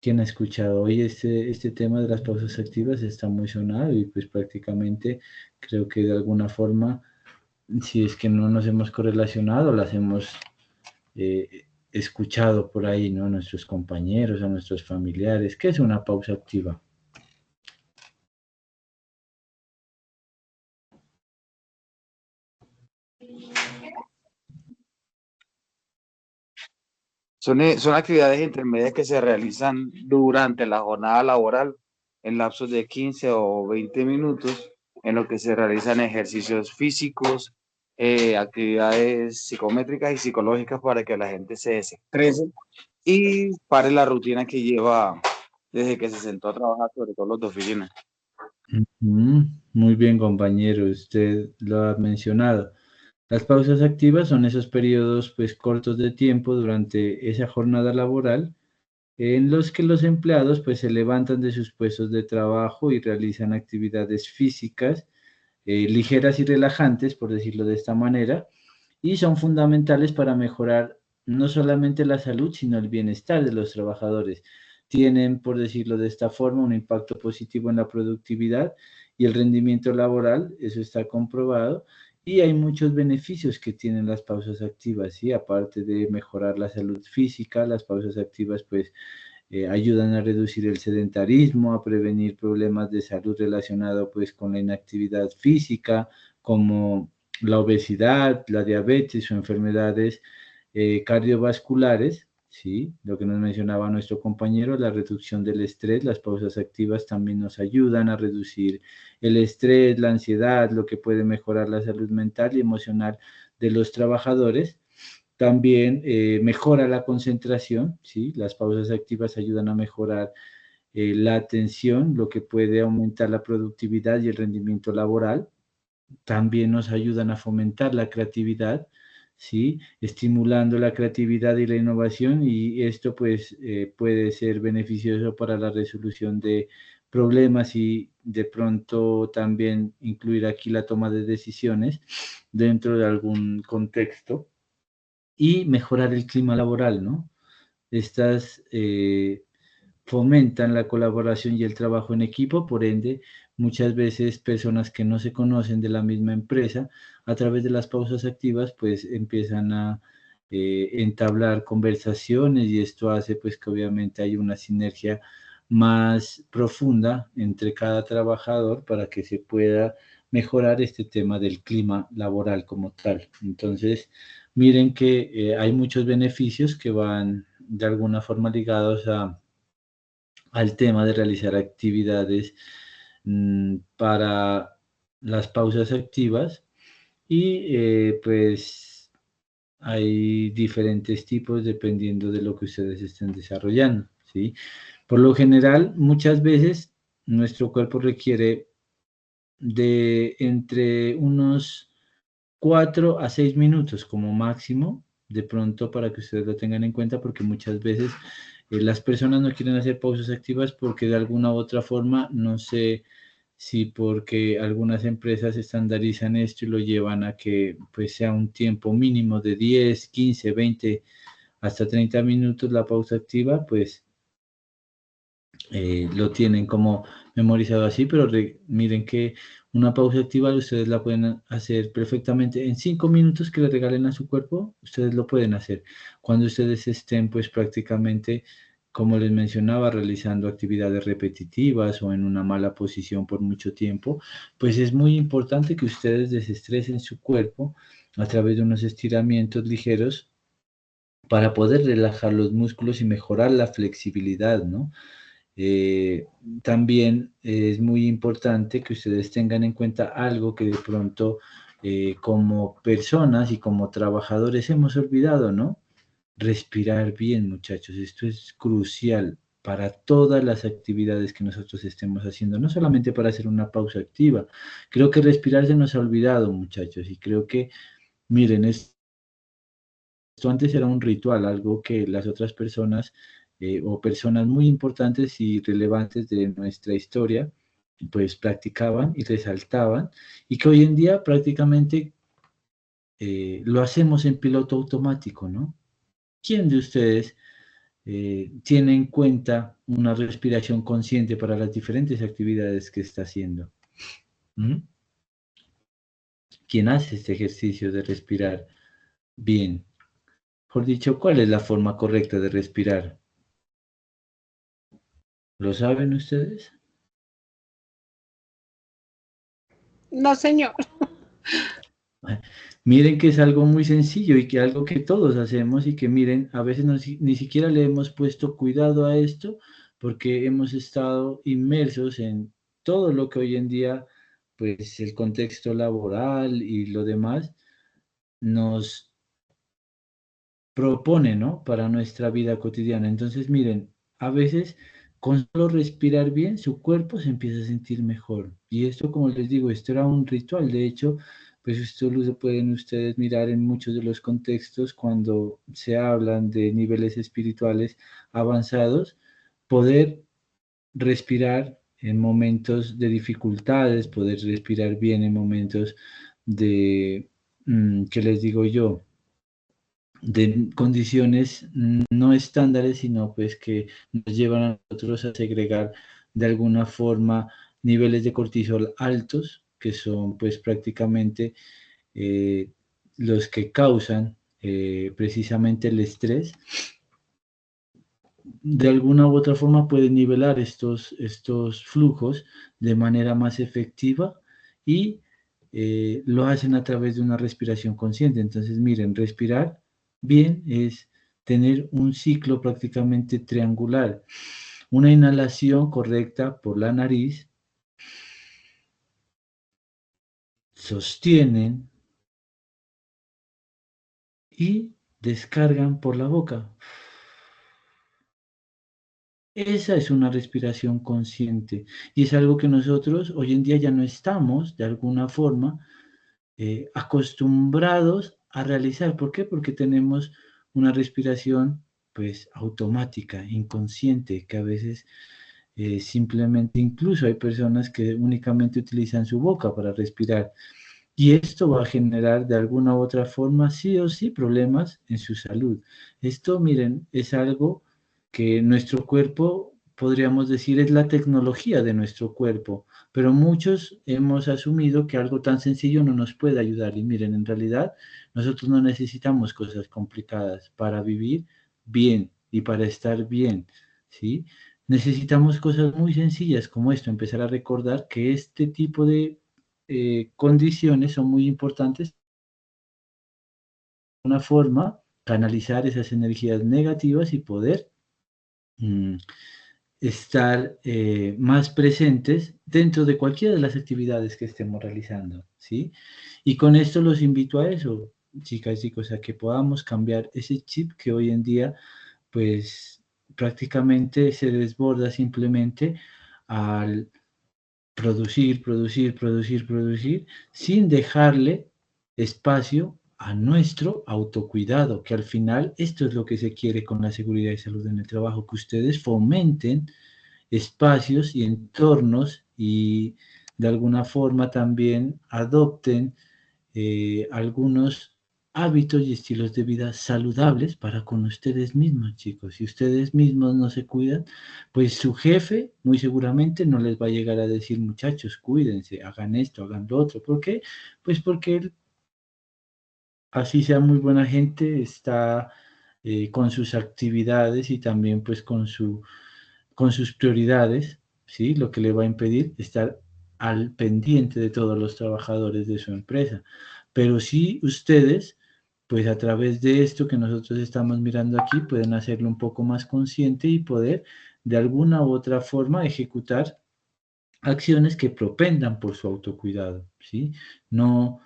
¿Quién ha escuchado hoy este tema de las pausas activas? Está muy sonado y pues prácticamente creo que de alguna forma, si es que no nos hemos correlacionado, las hemos escuchado por ahí, ¿no? A nuestros compañeros, a nuestros familiares. ¿Qué es una pausa activa? Son actividades intermedias que se realizan durante la jornada laboral en lapsos de 15 o 20 minutos, en lo que se realizan ejercicios físicos, actividades psicométricas y psicológicas para que la gente se desestrese y pare la rutina que lleva desde que se sentó a trabajar, sobre todo los de oficina. Muy bien, compañero, usted lo ha mencionado. Las pausas activas son esos periodos pues cortos de tiempo durante esa jornada laboral en los que los empleados pues se levantan de sus puestos de trabajo y realizan actividades físicas ligeras y relajantes, por decirlo de esta manera, y son fundamentales para mejorar no solamente la salud, sino el bienestar de los trabajadores. Tienen, por decirlo de esta forma, un impacto positivo en la productividad y el rendimiento laboral, eso está comprobado, y hay muchos beneficios que tienen las pausas activas, ¿sí? Aparte de mejorar la salud física, las pausas activas pues ayudan a reducir el sedentarismo, a prevenir problemas de salud relacionados pues con la inactividad física, como la obesidad, la diabetes o enfermedades cardiovasculares, ¿sí? Lo que nos mencionaba nuestro compañero, la reducción del estrés, las pausas activas también nos ayudan a reducir el estrés, la ansiedad, lo que puede mejorar la salud mental y emocional de los trabajadores. También mejora la concentración, ¿sí? Las pausas activas ayudan a mejorar la atención, lo que puede aumentar la productividad y el rendimiento laboral. También nos ayudan a fomentar la creatividad, ¿sí? Estimulando la creatividad y la innovación, y esto pues puede ser beneficioso para la resolución de problemas y de pronto también incluir aquí la toma de decisiones dentro de algún contexto y mejorar el clima laboral, ¿no? Estas fomentan la colaboración y el trabajo en equipo, por ende, muchas veces personas que no se conocen de la misma empresa, a través de las pausas activas, pues empiezan a entablar conversaciones y esto hace pues que obviamente hay una sinergia más profunda entre cada trabajador para que se pueda mejorar este tema del clima laboral como tal. Entonces, miren que hay muchos beneficios que van de alguna forma ligados al tema de realizar actividades para las pausas activas y pues hay diferentes tipos dependiendo de lo que ustedes estén desarrollando, ¿sí? Por lo general, muchas veces nuestro cuerpo requiere de entre unos 4 a 6 minutos como máximo, de pronto para que ustedes lo tengan en cuenta, porque muchas veces las personas no quieren hacer pausas activas porque de alguna u otra forma, no sé si porque algunas empresas estandarizan esto y lo llevan a que pues sea un tiempo mínimo de 10, 15, 20 hasta 30 minutos la pausa activa, pues lo tienen como memorizado así, pero miren que una pausa activa ustedes la pueden hacer perfectamente en 5 minutos que le regalen a su cuerpo, ustedes lo pueden hacer. Cuando ustedes estén pues prácticamente, como les mencionaba, realizando actividades repetitivas o en una mala posición por mucho tiempo, pues es muy importante que ustedes desestresen su cuerpo a través de unos estiramientos ligeros para poder relajar los músculos y mejorar la flexibilidad, ¿no? Eh, También es muy importante que ustedes tengan en cuenta algo que de pronto como personas y como trabajadores hemos olvidado, ¿no? Respirar bien, muchachos. Esto es crucial para todas las actividades que nosotros estemos haciendo, no solamente para hacer una pausa activa. Creo que respirar se nos ha olvidado, muchachos, y creo que, miren, esto antes era un ritual, algo que las otras personas o personas muy importantes y relevantes de nuestra historia, pues practicaban y resaltaban, y que hoy en día prácticamente lo hacemos en piloto automático, ¿no? ¿Quién de ustedes tiene en cuenta una respiración consciente para las diferentes actividades que está haciendo? ¿Mm? ¿Quién hace este ejercicio de respirar bien? Mejor dicho, ¿cuál es la forma correcta de respirar? ¿Lo saben ustedes? No, señor. Miren que es algo muy sencillo y que algo que todos hacemos y que miren, a veces ni siquiera le hemos puesto cuidado a esto porque hemos estado inmersos en todo lo que hoy en día, pues el contexto laboral y lo demás nos propone, ¿no? Para nuestra vida cotidiana. Entonces, miren, a veces con solo respirar bien, su cuerpo se empieza a sentir mejor. Y esto, como les digo, esto era un ritual. De hecho, pues esto lo pueden ustedes mirar en muchos de los contextos cuando se hablan de niveles espirituales avanzados, poder respirar en momentos de dificultades, poder respirar bien en momentos de, ¿qué les digo yo? De condiciones no estándares, sino pues que nos llevan a nosotros a segregar de alguna forma niveles de cortisol altos, que son pues prácticamente eh, los que causan precisamente el estrés. De alguna u otra forma pueden nivelar estos flujos de manera más efectiva y lo hacen a través de una respiración consciente. Entonces, miren, respirar bien es tener un ciclo prácticamente triangular. Una inhalación correcta por la nariz, sostienen y descargan por la boca. Esa es una respiración consciente y es algo que nosotros hoy en día ya no estamos de alguna forma acostumbrados a realizar. ¿Por qué? Porque tenemos una respiración pues automática, inconsciente, que a veces simplemente incluso hay personas que únicamente utilizan su boca para respirar. Y esto va a generar de alguna u otra forma, sí o sí, problemas en su salud. Esto, miren, es algo que nuestro cuerpo, podríamos decir, es la tecnología de nuestro cuerpo, pero muchos hemos asumido que algo tan sencillo no nos puede ayudar. Y miren, en realidad, nosotros no necesitamos cosas complicadas para vivir bien y para estar bien, ¿sí? Necesitamos cosas muy sencillas como esto, empezar a recordar que este tipo de condiciones son muy importantes. Una forma, canalizar esas energías negativas y poder mm, estar más presentes dentro de cualquiera de las actividades que estemos realizando, ¿sí? Y con esto los invito a eso, chicas y chicos, a que podamos cambiar ese chip que hoy en día, pues, prácticamente se desborda simplemente al producir, producir, producir, producir, sin dejarle espacio a nuestro autocuidado, que al final esto es lo que se quiere con la seguridad y salud en el trabajo, que ustedes fomenten espacios y entornos y de alguna forma también adopten algunos hábitos y estilos de vida saludables para con ustedes mismos, chicos. Si ustedes mismos no se cuidan, pues su jefe muy seguramente no les va a llegar a decir, muchachos, cuídense, hagan esto, hagan lo otro. ¿Por qué? Pues porque él, así sea muy buena gente, está con sus actividades y también pues con sus prioridades, ¿sí? Lo que le va a impedir estar al pendiente de todos los trabajadores de su empresa. Pero sí ustedes, pues a través de esto que nosotros estamos mirando aquí, pueden hacerlo un poco más consciente y poder de alguna u otra forma ejecutar acciones que propendan por su autocuidado, ¿sí? No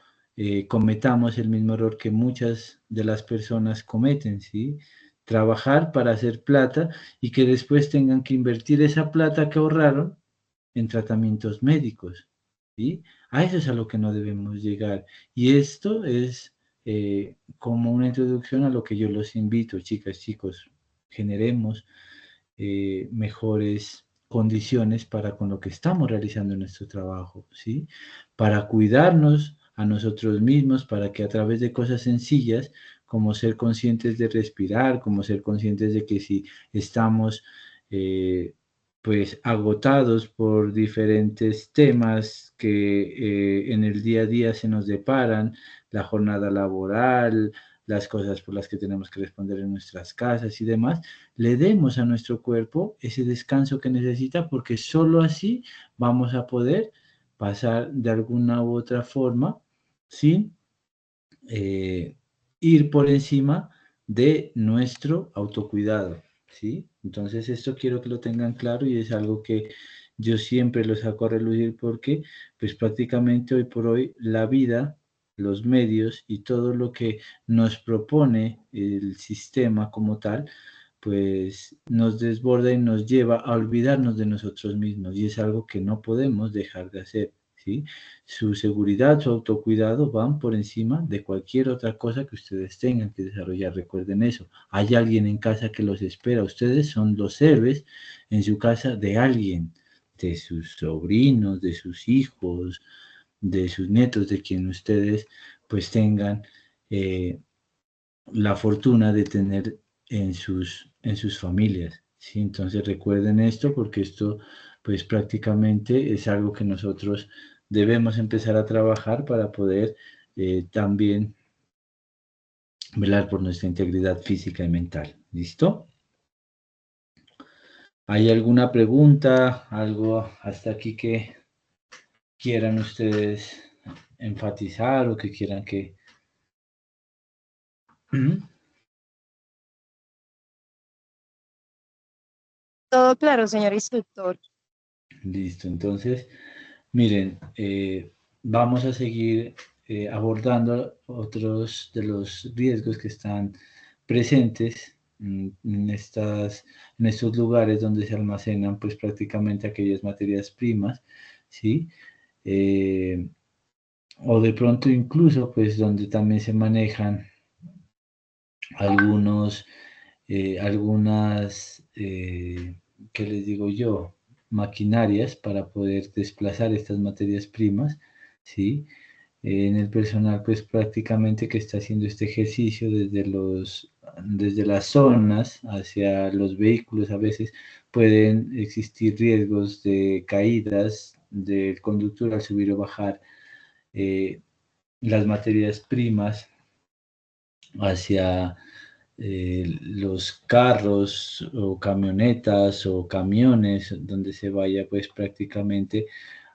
cometamos el mismo error que muchas de las personas cometen, ¿sí? Trabajar para hacer plata y que después tengan que invertir esa plata que ahorraron en tratamientos médicos, ¿sí? A eso es a lo que no debemos llegar. Y esto es como una introducción a lo que yo los invito, chicas, chicos, generemos mejores condiciones para con lo que estamos realizando en nuestro trabajo, ¿sí? Para cuidarnos a nosotros mismos, para que a través de cosas sencillas, como ser conscientes de respirar, como ser conscientes de que si estamos pues agotados por diferentes temas que en el día a día se nos deparan, la jornada laboral, las cosas por las que tenemos que responder en nuestras casas y demás, le demos a nuestro cuerpo ese descanso que necesita, porque solo así vamos a poder pasar de alguna u otra forma sin ir por encima de nuestro autocuidado, ¿sí? Entonces esto quiero que lo tengan claro y es algo que yo siempre lo saco a relucir porque pues prácticamente hoy por hoy la vida, los medios y todo lo que nos propone el sistema como tal, pues nos desborda y nos lleva a olvidarnos de nosotros mismos, y es algo que no podemos dejar de hacer, ¿sí? Su seguridad, su autocuidado van por encima de cualquier otra cosa que ustedes tengan que desarrollar. Recuerden eso. Hay alguien en casa que los espera. Ustedes son los héroes en su casa de alguien, de sus sobrinos, de sus hijos, de sus nietos, de quien ustedes pues tengan la fortuna de tener en sus familias, ¿sí? Entonces recuerden esto, porque esto pues prácticamente es algo que nosotros debemos empezar a trabajar para poder también velar por nuestra integridad física y mental. ¿Listo? ¿Hay alguna pregunta, algo hasta aquí que quieran ustedes enfatizar o que quieran que... Todo claro, señor instructor. Listo, entonces, miren, vamos a seguir abordando otros de los riesgos que están presentes en estos lugares donde se almacenan pues prácticamente aquellas materias primas, ¿sí? O de pronto incluso pues donde también se manejan algunas, ¿qué les digo yo? Maquinarias para poder desplazar estas materias primas, ¿sí? En el personal, pues prácticamente que está haciendo este ejercicio desde las zonas hacia los vehículos, a veces pueden existir riesgos de caídas del conductor al subir o bajar las materias primas hacia los carros o camionetas o camiones donde se vaya pues prácticamente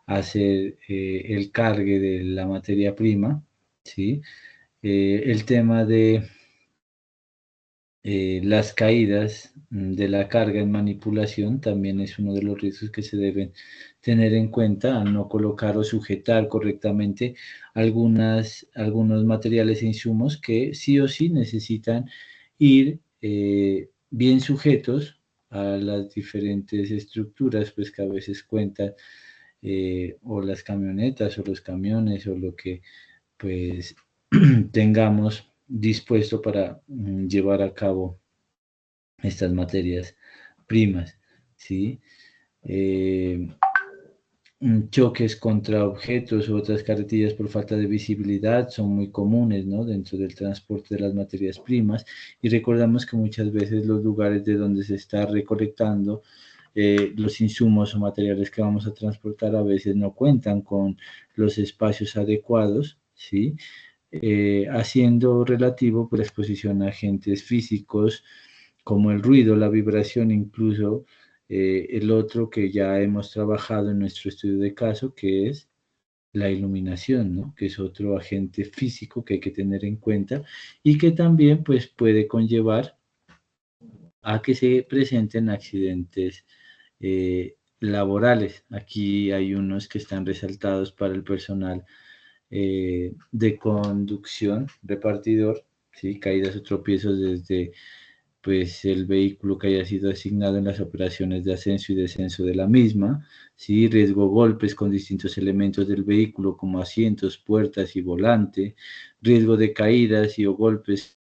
a hacer el cargue de la materia prima, ¿sí? El tema de las caídas de la carga en manipulación también es uno de los riesgos que se deben tener en cuenta al no colocar o sujetar correctamente algunos materiales e insumos que sí o sí necesitan ir bien sujetos a las diferentes estructuras pues que a veces cuentan o las camionetas o los camiones o lo que pues tengamos dispuesto para llevar a cabo estas materias primas, ¿sí? Eh, Choques contra objetos u otras carretillas por falta de visibilidad son muy comunes, ¿no? Dentro del transporte de las materias primas, y recordamos que muchas veces los lugares de donde se está recolectando los insumos o materiales que vamos a transportar a veces no cuentan con los espacios adecuados, ¿sí? Haciendo relativo pues, la exposición a agentes físicos como el ruido, la vibración, incluso el otro que ya hemos trabajado en nuestro estudio de caso, que es la iluminación, ¿no? Que es otro agente físico que hay que tener en cuenta y que también pues, puede conllevar a que se presenten accidentes laborales. Aquí hay unos que están resaltados para el personal de conducción, repartidor, ¿sí? Caídas o tropiezos desde pues, el vehículo que haya sido asignado en las operaciones de ascenso y descenso de la misma, ¿sí? Riesgo golpes con distintos elementos del vehículo como asientos, puertas y volante, riesgo de caídas y o golpes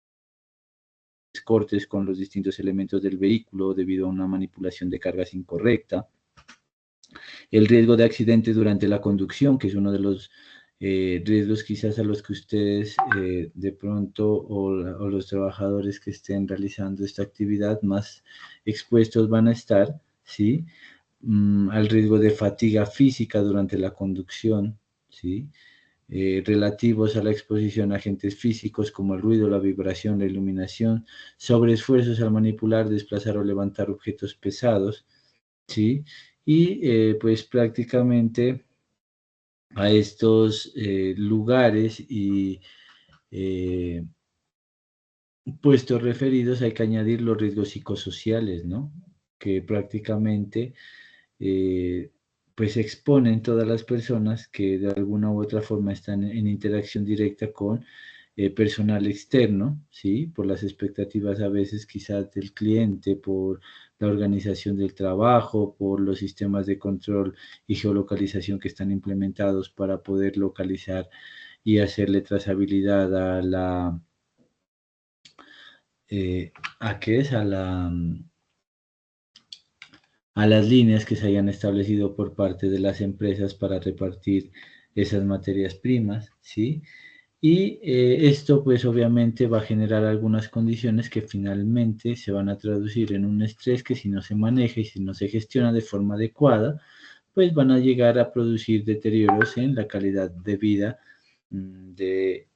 cortes con los distintos elementos del vehículo debido a una manipulación de cargas incorrecta, el riesgo de accidente durante la conducción, que es uno de los riesgos quizás a los que ustedes de pronto o los trabajadores que estén realizando esta actividad más expuestos van a estar, ¿sí? Al riesgo de fatiga física durante la conducción, ¿sí? Relativos a la exposición a agentes físicos como el ruido, la vibración, la iluminación, sobreesfuerzos al manipular, desplazar o levantar objetos pesados, ¿sí? Y pues prácticamente a estos lugares y puestos referidos hay que añadir los riesgos psicosociales, ¿no? Que prácticamente pues exponen todas las personas que de alguna u otra forma están en interacción directa con personal externo, ¿sí? Por las expectativas a veces quizás del cliente, por la organización del trabajo, por los sistemas de control y geolocalización que están implementados para poder localizar y hacerle trazabilidad a la, ¿a qué es? A las líneas que se hayan establecido por parte de las empresas para repartir esas materias primas, ¿sí? Y esto pues obviamente va a generar algunas condiciones que finalmente se van a traducir en un estrés que si no se maneja y si no se gestiona de forma adecuada, pues van a llegar a producir deterioros en la calidad de vida de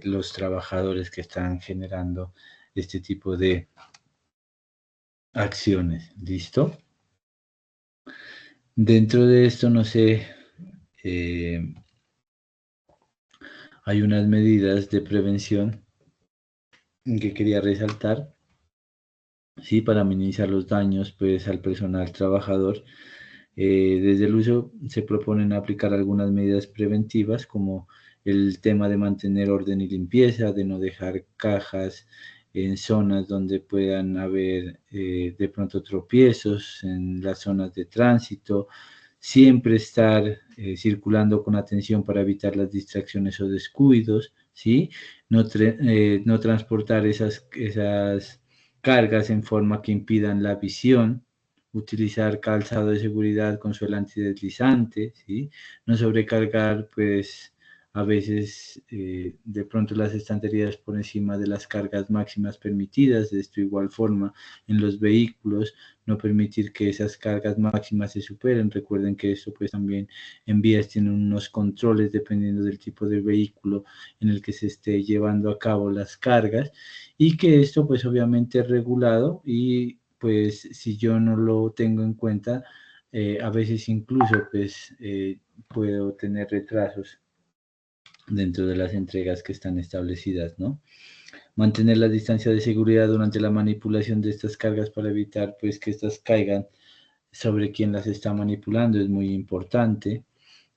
los trabajadores que están generando este tipo de acciones. ¿Listo? Dentro de esto, no sé, hay unas medidas de prevención que quería resaltar, ¿sí? Para minimizar los daños pues, al personal trabajador. Desde el uso se proponen aplicar algunas medidas preventivas como el tema de mantener orden y limpieza, de no dejar cajas en zonas donde puedan haber de pronto tropiezos, en las zonas de tránsito, siempre estar circulando con atención para evitar las distracciones o descuidos, ¿sí? No transportar esas cargas en forma que impidan la visión, utilizar calzado de seguridad con suela antideslizante, ¿sí? No sobrecargar, pues, a veces de pronto las estanterías por encima de las cargas máximas permitidas, de esta igual forma en los vehículos, no permitir que esas cargas máximas se superen. Recuerden que esto pues también en vías tiene unos controles dependiendo del tipo de vehículo en el que se esté llevando a cabo las cargas y que esto pues obviamente es regulado y pues si yo no lo tengo en cuenta, a veces incluso pues puedo tener retrasos dentro de las entregas que están establecidas, ¿no? Mantener la distancia de seguridad durante la manipulación de estas cargas para evitar pues que estas caigan sobre quien las está manipulando es muy importante,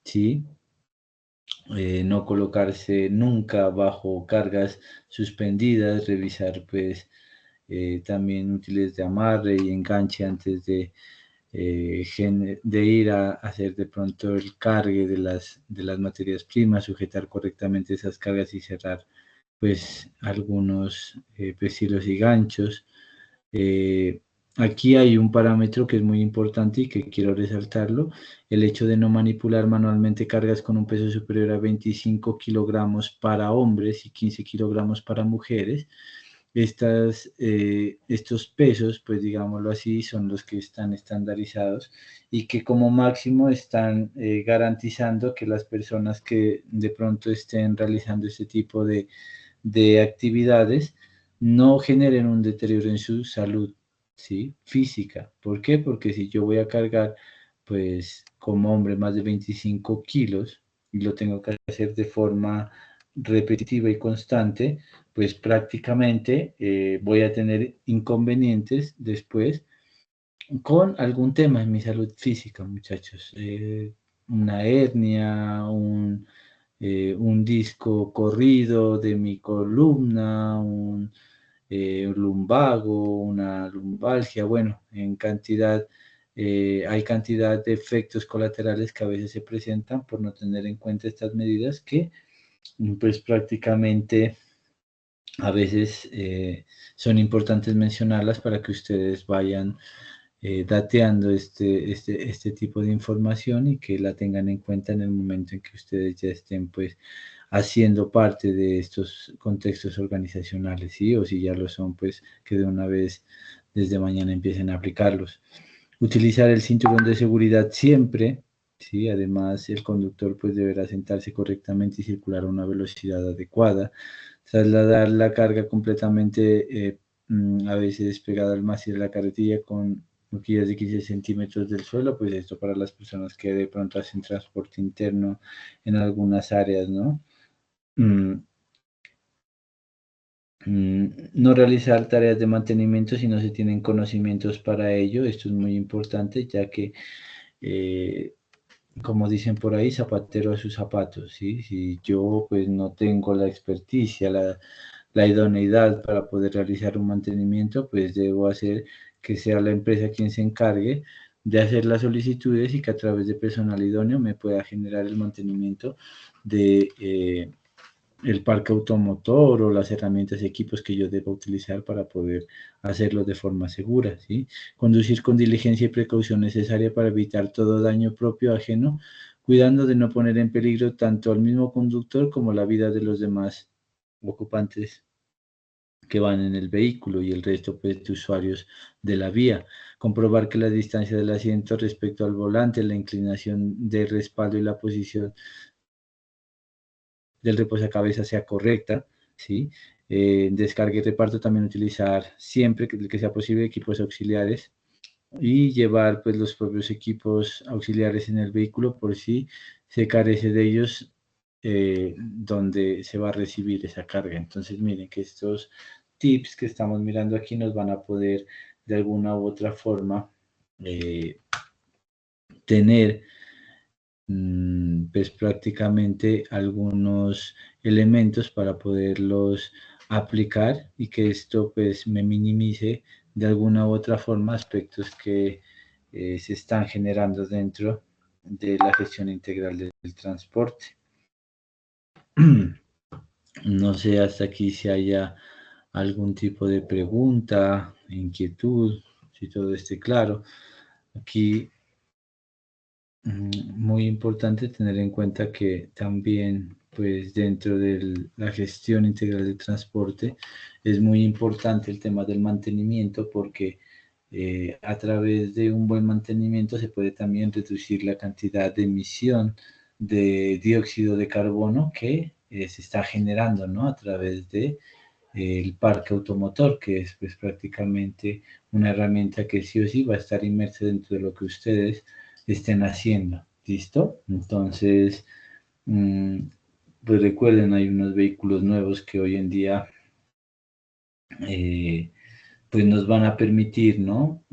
¿sí? No colocarse nunca bajo cargas suspendidas, revisar pues también útiles de amarre y enganche antes de ir a hacer de pronto el cargue de las materias primas, sujetar correctamente esas cargas y cerrar pues algunos hilos y ganchos. Aquí hay un parámetro que es muy importante y que quiero resaltarlo, el hecho de no manipular manualmente cargas con un peso superior a 25 kilogramos para hombres y 15 kilogramos para mujeres. Estos pesos, pues digámoslo así, son los que están estandarizados y que como máximo están garantizando que las personas que de pronto estén realizando este tipo de actividades no generen un deterioro en su salud, ¿sí? Física. ¿Por qué? Porque si yo voy a cargar, pues como hombre, más de 25 kilos y lo tengo que hacer de forma repetitiva y constante, pues prácticamente voy a tener inconvenientes después con algún tema en mi salud física, muchachos. Una hernia, un disco corrido de mi columna, un lumbago, una lumbalgia, bueno, en cantidad, hay cantidad de efectos colaterales que a veces se presentan por no tener en cuenta estas medidas que pues prácticamente a veces son importantes mencionarlas para que ustedes vayan dateando este tipo de información y que la tengan en cuenta en el momento en que ustedes ya estén pues haciendo parte de estos contextos organizacionales, ¿sí? O si ya lo son, pues que de una vez desde mañana empiecen a aplicarlos. Utilizar el cinturón de seguridad siempre, ¿sí? Además, el conductor pues deberá sentarse correctamente y circular a una velocidad adecuada. Trasladar la carga completamente, a veces pegada al mástil de la carretilla con horquillas de 15 centímetros del suelo, pues esto para las personas que de pronto hacen transporte interno en algunas áreas, ¿no? No realizar tareas de mantenimiento si no se tienen conocimientos para ello. Esto es muy importante, ya que como dicen por ahí, zapatero a sus zapatos, ¿sí? Si yo pues no tengo la experticia, la idoneidad para poder realizar un mantenimiento, pues debo hacer que sea la empresa quien se encargue de hacer las solicitudes y que a través de personal idóneo me pueda generar el mantenimiento de el parque automotor o las herramientas y equipos que yo deba utilizar para poder hacerlo de forma segura, ¿sí? Conducir con diligencia y precaución necesaria para evitar todo daño propio o ajeno, cuidando de no poner en peligro tanto al mismo conductor como la vida de los demás ocupantes que van en el vehículo y el resto pues, de usuarios de la vía. Comprobar que la distancia del asiento respecto al volante, la inclinación del respaldo y la posición del reposacabezas sea correcta, ¿sí? Descargue y reparto también utilizar siempre que sea posible equipos auxiliares y llevar pues los propios equipos auxiliares en el vehículo por si se carece de ellos donde se va a recibir esa carga. Entonces miren que estos tips que estamos mirando aquí nos van a poder de alguna u otra forma tener pues prácticamente algunos elementos para poderlos aplicar y que esto pues me minimice de alguna u otra forma aspectos que se están generando dentro de la gestión integral del transporte. No sé hasta aquí si haya algún tipo de pregunta, inquietud, si todo esté claro. Aquí muy importante tener en cuenta que también, pues dentro de la gestión integral de transporte, es muy importante el tema del mantenimiento porque a través de un buen mantenimiento se puede también reducir la cantidad de emisión de dióxido de carbono que se está generando, ¿no? A través de el parque automotor, que es pues prácticamente una herramienta que sí o sí va a estar inmersa dentro de lo que ustedes estén haciendo. ¿Listo? Entonces, pues recuerden, hay unos vehículos nuevos que hoy en día pues nos van a permitir, ¿no?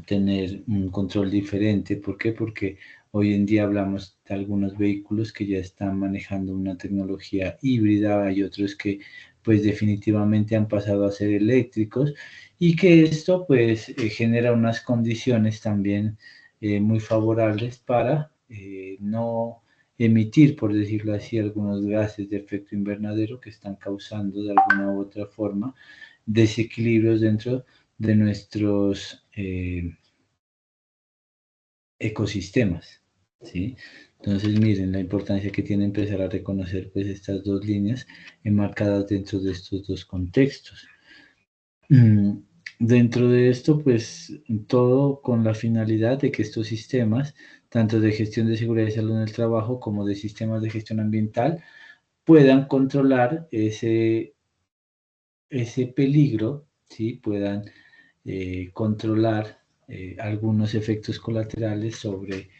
Tener un control diferente. ¿Por qué? Porque hoy en día hablamos de algunos vehículos que ya están manejando una tecnología híbrida, hay otros que pues definitivamente han pasado a ser eléctricos y que esto pues genera unas condiciones también muy favorables para no emitir, por decirlo así, algunos gases de efecto invernadero que están causando de alguna u otra forma desequilibrios dentro de nuestros ecosistemas, ¿sí? Entonces, miren la importancia que tiene empezar a reconocer pues, estas dos líneas enmarcadas dentro de estos dos contextos. Dentro de esto, pues, todo con la finalidad de que estos sistemas, tanto de gestión de seguridad y salud en el trabajo como de sistemas de gestión ambiental, puedan controlar ese peligro, ¿sí? Puedan controlar algunos efectos colaterales sobre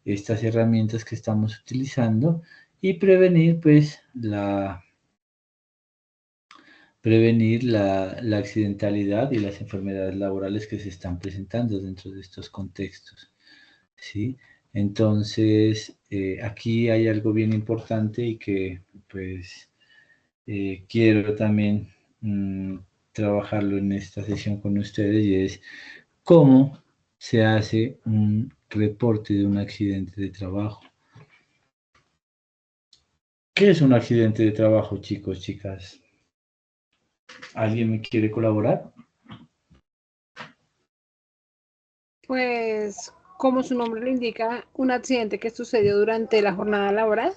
estas herramientas que estamos utilizando y prevenir pues la accidentalidad y las enfermedades laborales que se están presentando dentro de estos contextos, ¿sí? Entonces, aquí hay algo bien importante y que pues quiero también trabajarlo en esta sesión con ustedes y es cómo se hace un reporte de un accidente de trabajo. ¿Qué es un accidente de trabajo, chicos, chicas? ¿Alguien me quiere colaborar? Pues, como su nombre lo indica, un accidente que sucedió durante la jornada laboral.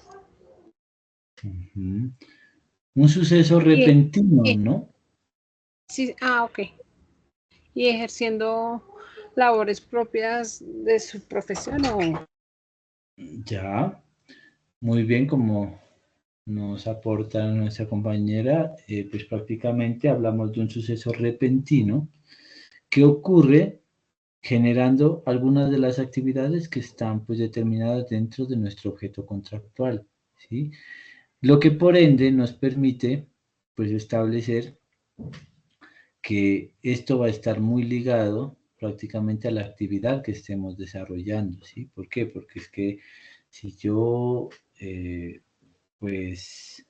Un suceso repentino, ¿no? Sí, ok. Y ejerciendo labores propias de su profesión o... Ya, muy bien, como nos aporta nuestra compañera, pues prácticamente hablamos de un suceso repentino que ocurre generando algunas de las actividades que están pues determinadas dentro de nuestro objeto contractual, ¿sí? Lo que por ende nos permite pues establecer que esto va a estar muy ligado prácticamente a la actividad que estemos desarrollando, ¿sí? ¿Por qué? Porque es que Si yo, pues,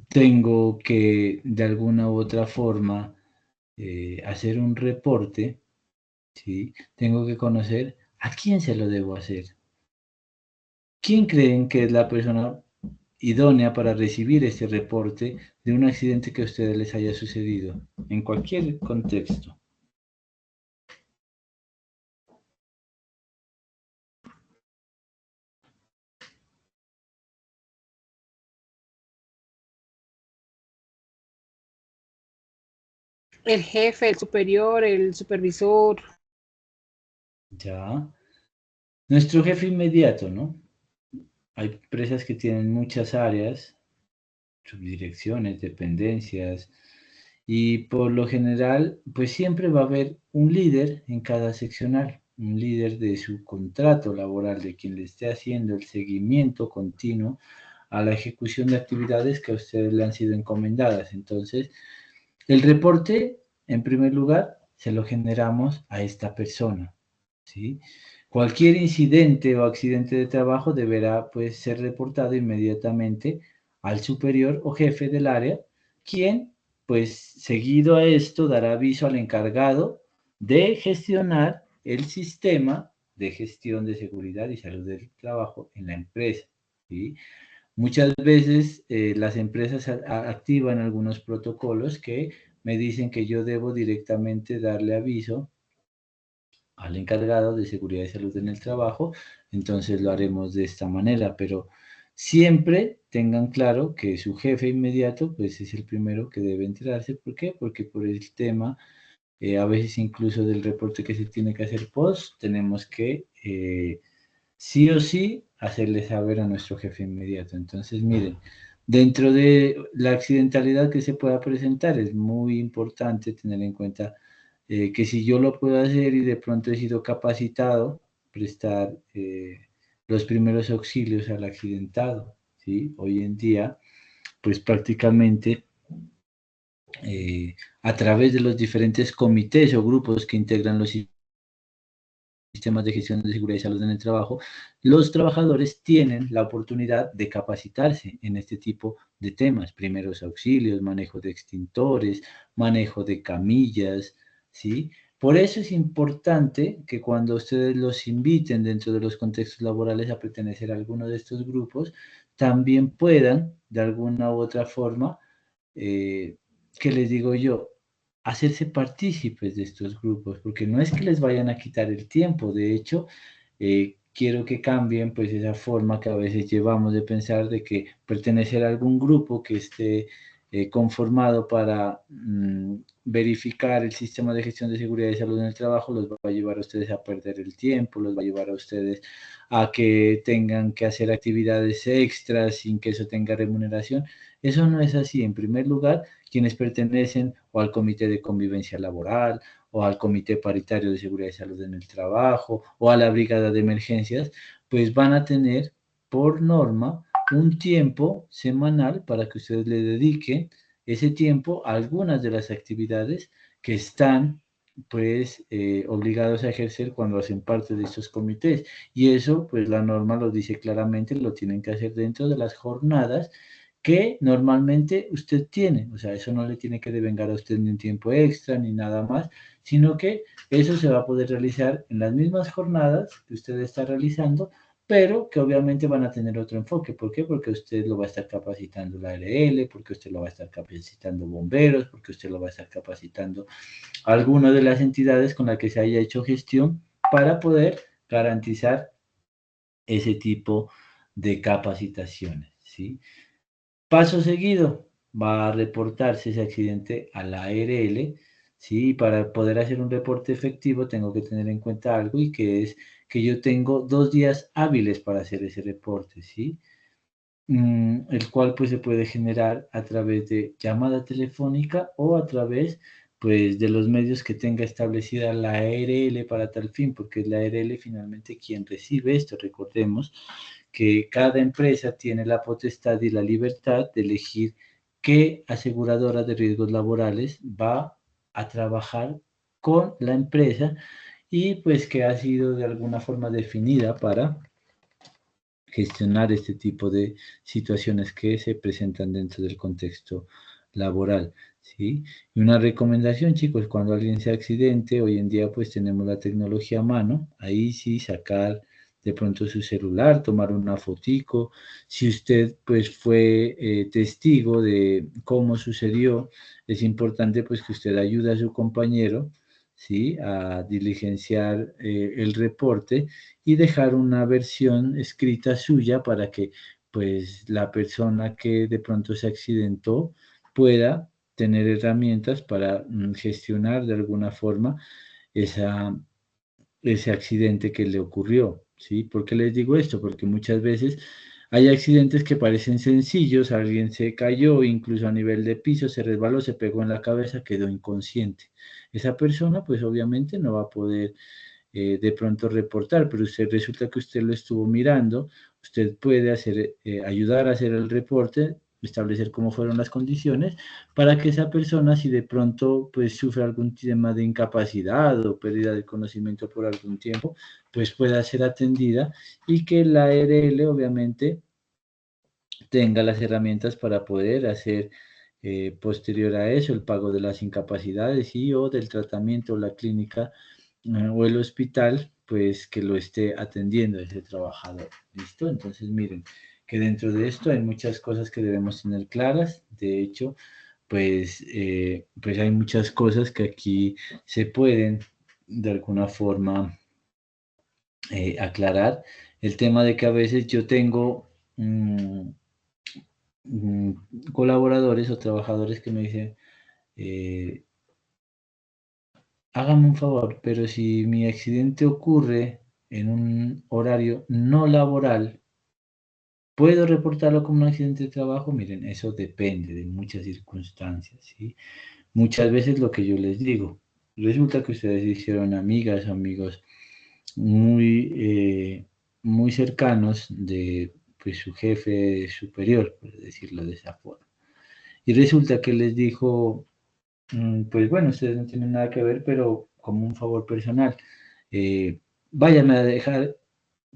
tengo que de alguna u otra forma hacer un reporte, ¿sí? Tengo que conocer a quién se lo debo hacer. ¿Quién creen que es la persona idónea para recibir este reporte de un accidente que a ustedes les haya sucedido en cualquier contexto? El jefe, el superior, el supervisor. Ya. Nuestro jefe inmediato, ¿no? Hay empresas que tienen muchas áreas, subdirecciones, dependencias, y por lo general, pues siempre va a haber un líder en cada seccional, un líder de su contrato laboral, de quien le esté haciendo el seguimiento continuo a la ejecución de actividades que a ustedes le han sido encomendadas. Entonces, el reporte, en primer lugar, se lo generamos a esta persona, ¿sí? Cualquier incidente o accidente de trabajo deberá, pues, ser reportado inmediatamente al superior o jefe del área, quien, pues, seguido a esto, dará aviso al encargado de gestionar el sistema de gestión de seguridad y salud del trabajo en la empresa, ¿sí? Muchas veces las empresas activan algunos protocolos que me dicen que yo debo directamente darle aviso al encargado de seguridad y salud en el trabajo, entonces lo haremos de esta manera, pero siempre tengan claro que su jefe inmediato pues es el primero que debe enterarse. ¿Por qué? Porque por el tema, a veces incluso del reporte que se tiene que hacer post, tenemos que sí o sí hacerle saber a nuestro jefe inmediato. Entonces, miren, dentro de la accidentalidad que se pueda presentar, es muy importante tener en cuenta que si yo lo puedo hacer y de pronto he sido capacitado, prestar los primeros auxilios al accidentado, ¿sí? Hoy en día, pues prácticamente a través de los diferentes comités o grupos que integran los sistemas de gestión de seguridad y salud en el trabajo, los trabajadores tienen la oportunidad de capacitarse en este tipo de temas, primeros auxilios, manejo de extintores, manejo de camillas, ¿sí? Por eso es importante que cuando ustedes los inviten dentro de los contextos laborales a pertenecer a alguno de estos grupos, también puedan, de alguna u otra forma, ¿qué les digo yo? Hacerse partícipes de estos grupos, porque no es que les vayan a quitar el tiempo, de hecho, quiero que cambien pues esa forma que a veces llevamos de pensar de que pertenecer a algún grupo que esté conformado para verificar el sistema de gestión de seguridad y salud en el trabajo los va a llevar a ustedes a perder el tiempo, los va a llevar a ustedes a que tengan que hacer actividades extras sin que eso tenga remuneración. Eso no es así. En primer lugar, quienes pertenecen o al Comité de Convivencia Laboral, o al Comité Paritario de Seguridad y Salud en el Trabajo, o a la Brigada de Emergencias, pues van a tener por norma un tiempo semanal para que ustedes le dediquen ese tiempo a algunas de las actividades que están pues obligados a ejercer cuando hacen parte de estos comités. Y eso, pues la norma lo dice claramente, lo tienen que hacer dentro de las jornadas que normalmente usted tiene. O sea, eso no le tiene que devengar a usted ni un tiempo extra ni nada más, sino que eso se va a poder realizar en las mismas jornadas que usted está realizando, pero que obviamente van a tener otro enfoque. ¿Por qué? Porque usted lo va a estar capacitando la ARL, porque usted lo va a estar capacitando bomberos, porque usted lo va a estar capacitando a alguna de las entidades con las que se haya hecho gestión para poder garantizar ese tipo de capacitaciones, ¿sí? Paso seguido, va a reportarse ese accidente a la ARL, ¿sí? Para poder hacer un reporte efectivo tengo que tener en cuenta algo, y que es que yo tengo 2 días hábiles para hacer ese reporte, ¿sí? El cual pues se puede generar a través de llamada telefónica o a través pues de los medios que tenga establecida la ARL para tal fin, porque es la ARL finalmente quien recibe esto. Recordemos que cada empresa tiene la potestad y la libertad de elegir qué aseguradora de riesgos laborales va a trabajar con la empresa, y pues que ha sido de alguna forma definida para gestionar este tipo de situaciones que se presentan dentro del contexto laboral, ¿sí? Y una recomendación, chicos, cuando alguien se accidente, hoy en día pues tenemos la tecnología a mano, ahí sí sacar de pronto su celular, tomar una fotico, si usted pues fue testigo de cómo sucedió, es importante pues que usted ayude a su compañero, ¿sí? A diligenciar el reporte y dejar una versión escrita suya para que pues la persona que de pronto se accidentó pueda tener herramientas para gestionar de alguna forma ese accidente que le ocurrió, ¿sí? ¿Por qué les digo esto? Porque muchas veces hay accidentes que parecen sencillos, alguien se cayó, incluso a nivel de piso, se resbaló, se pegó en la cabeza, quedó inconsciente. Esa persona, pues obviamente no va a poder de pronto reportar, pero usted resulta que usted lo estuvo mirando, usted puede hacer, ayudar a hacer el reporte, establecer cómo fueron las condiciones, para que esa persona, si de pronto pues sufre algún tema de incapacidad o pérdida de conocimiento por algún tiempo, pues pueda ser atendida y que la ARL obviamente tenga las herramientas para poder hacer posterior a eso el pago de las incapacidades y o del tratamiento, la clínica o el hospital, pues que lo esté atendiendo ese trabajador. ¿Listo? Entonces miren que dentro de esto hay muchas cosas que debemos tener claras. De hecho, pues hay muchas cosas que aquí se pueden de alguna forma aclarar. El tema de que a veces yo tengo colaboradores o trabajadores que me dicen, hágame un favor, pero si mi accidente ocurre en un horario no laboral, ¿puedo reportarlo como un accidente de trabajo? Miren, eso depende de muchas circunstancias, ¿sí? Muchas veces lo que yo les digo, resulta que ustedes hicieron amigas, amigos muy cercanos de pues, su jefe superior, por decirlo de esa forma. Y resulta que les dijo, pues bueno, ustedes no tienen nada que ver, pero como un favor personal, váyanme a dejar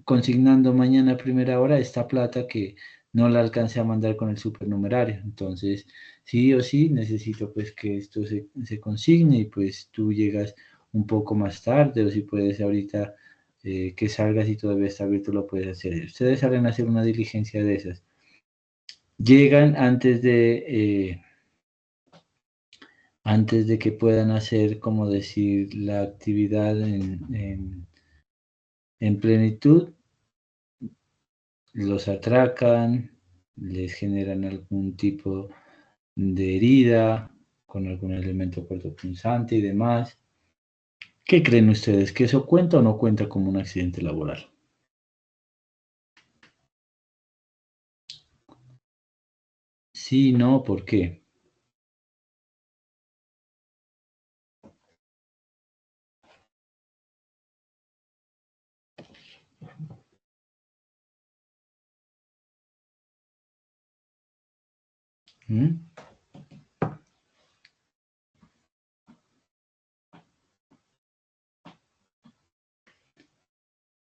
consignando mañana a primera hora esta plata que no la alcancé a mandar con el supernumerario. Entonces, sí o sí, necesito pues que esto se consigne y pues tú llegas un poco más tarde o si puedes ahorita que salgas y todavía está abierto lo puedes hacer. Ustedes salen a hacer una diligencia de esas. Llegan antes de que puedan hacer, como decir, la actividad en plenitud, los atracan, les generan algún tipo de herida con algún elemento cortopunzante y demás. ¿Qué creen ustedes? ¿Que eso cuenta o no cuenta como un accidente laboral? Sí, no, ¿por qué? ¿Mm?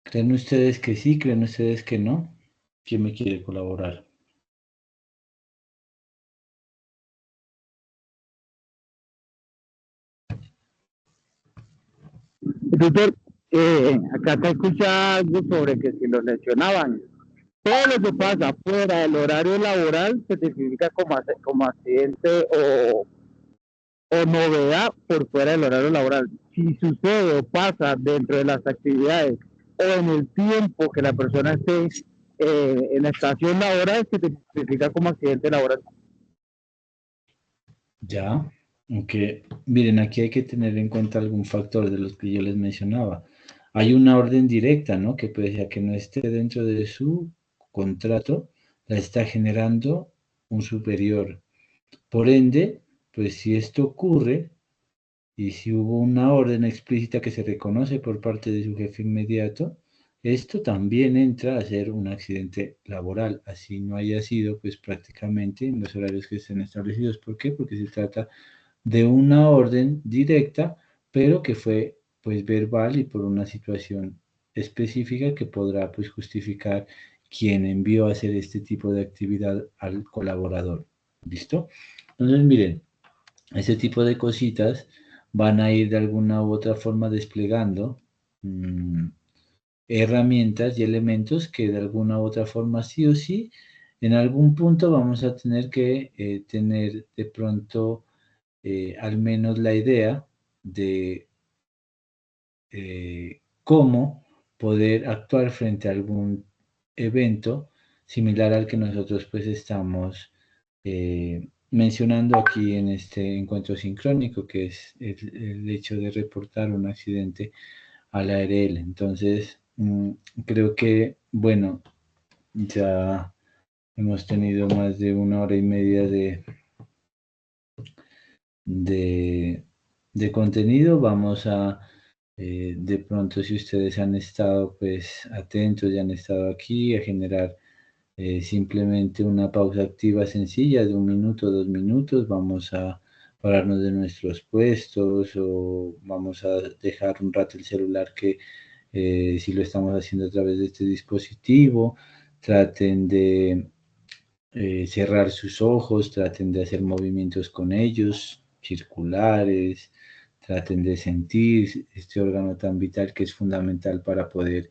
¿Creen ustedes que sí? ¿Creen ustedes que no? ¿Quién me quiere colaborar? Doctor, acá se escucha algo sobre que si lo lesionaban, todo lo que pasa fuera del horario laboral se tipifica como accidente o novedad por fuera del horario laboral. Si sucede o pasa dentro de las actividades o en el tiempo que la persona esté en la estación laboral, se tipifica como accidente laboral. Ya, aunque miren, aquí hay que tener en cuenta algún factor de los que yo les mencionaba. Hay una orden directa, ¿no? Que pese a que no esté dentro de su contrato, la está generando un superior. Por ende, pues si esto ocurre y si hubo una orden explícita que se reconoce por parte de su jefe inmediato, esto también entra a ser un accidente laboral, así no haya sido pues prácticamente en los horarios que estén establecidos. ¿Por qué? Porque se trata de una orden directa, pero que fue pues verbal y por una situación específica que podrá pues justificar quién envió a hacer este tipo de actividad al colaborador. ¿Listo? Entonces miren, ese tipo de cositas van a ir de alguna u otra forma desplegando herramientas y elementos que de alguna u otra forma sí o sí en algún punto vamos a tener que tener de pronto al menos la idea de cómo poder actuar frente a algún evento similar al que nosotros pues estamos mencionando aquí en este encuentro sincrónico, que es el hecho de reportar un accidente a la ARL. Entonces, creo que, bueno, ya hemos tenido más de 1 hora y media de contenido. Vamos a, de pronto, si ustedes han estado pues atentos y han estado aquí, a generar simplemente una pausa activa sencilla de 1 minuto, 2 minutos. Vamos a pararnos de nuestros puestos o vamos a dejar un rato el celular que si lo estamos haciendo a través de este dispositivo, traten de cerrar sus ojos, traten de hacer movimientos con ellos, circulares, traten de sentir este órgano tan vital que es fundamental para poder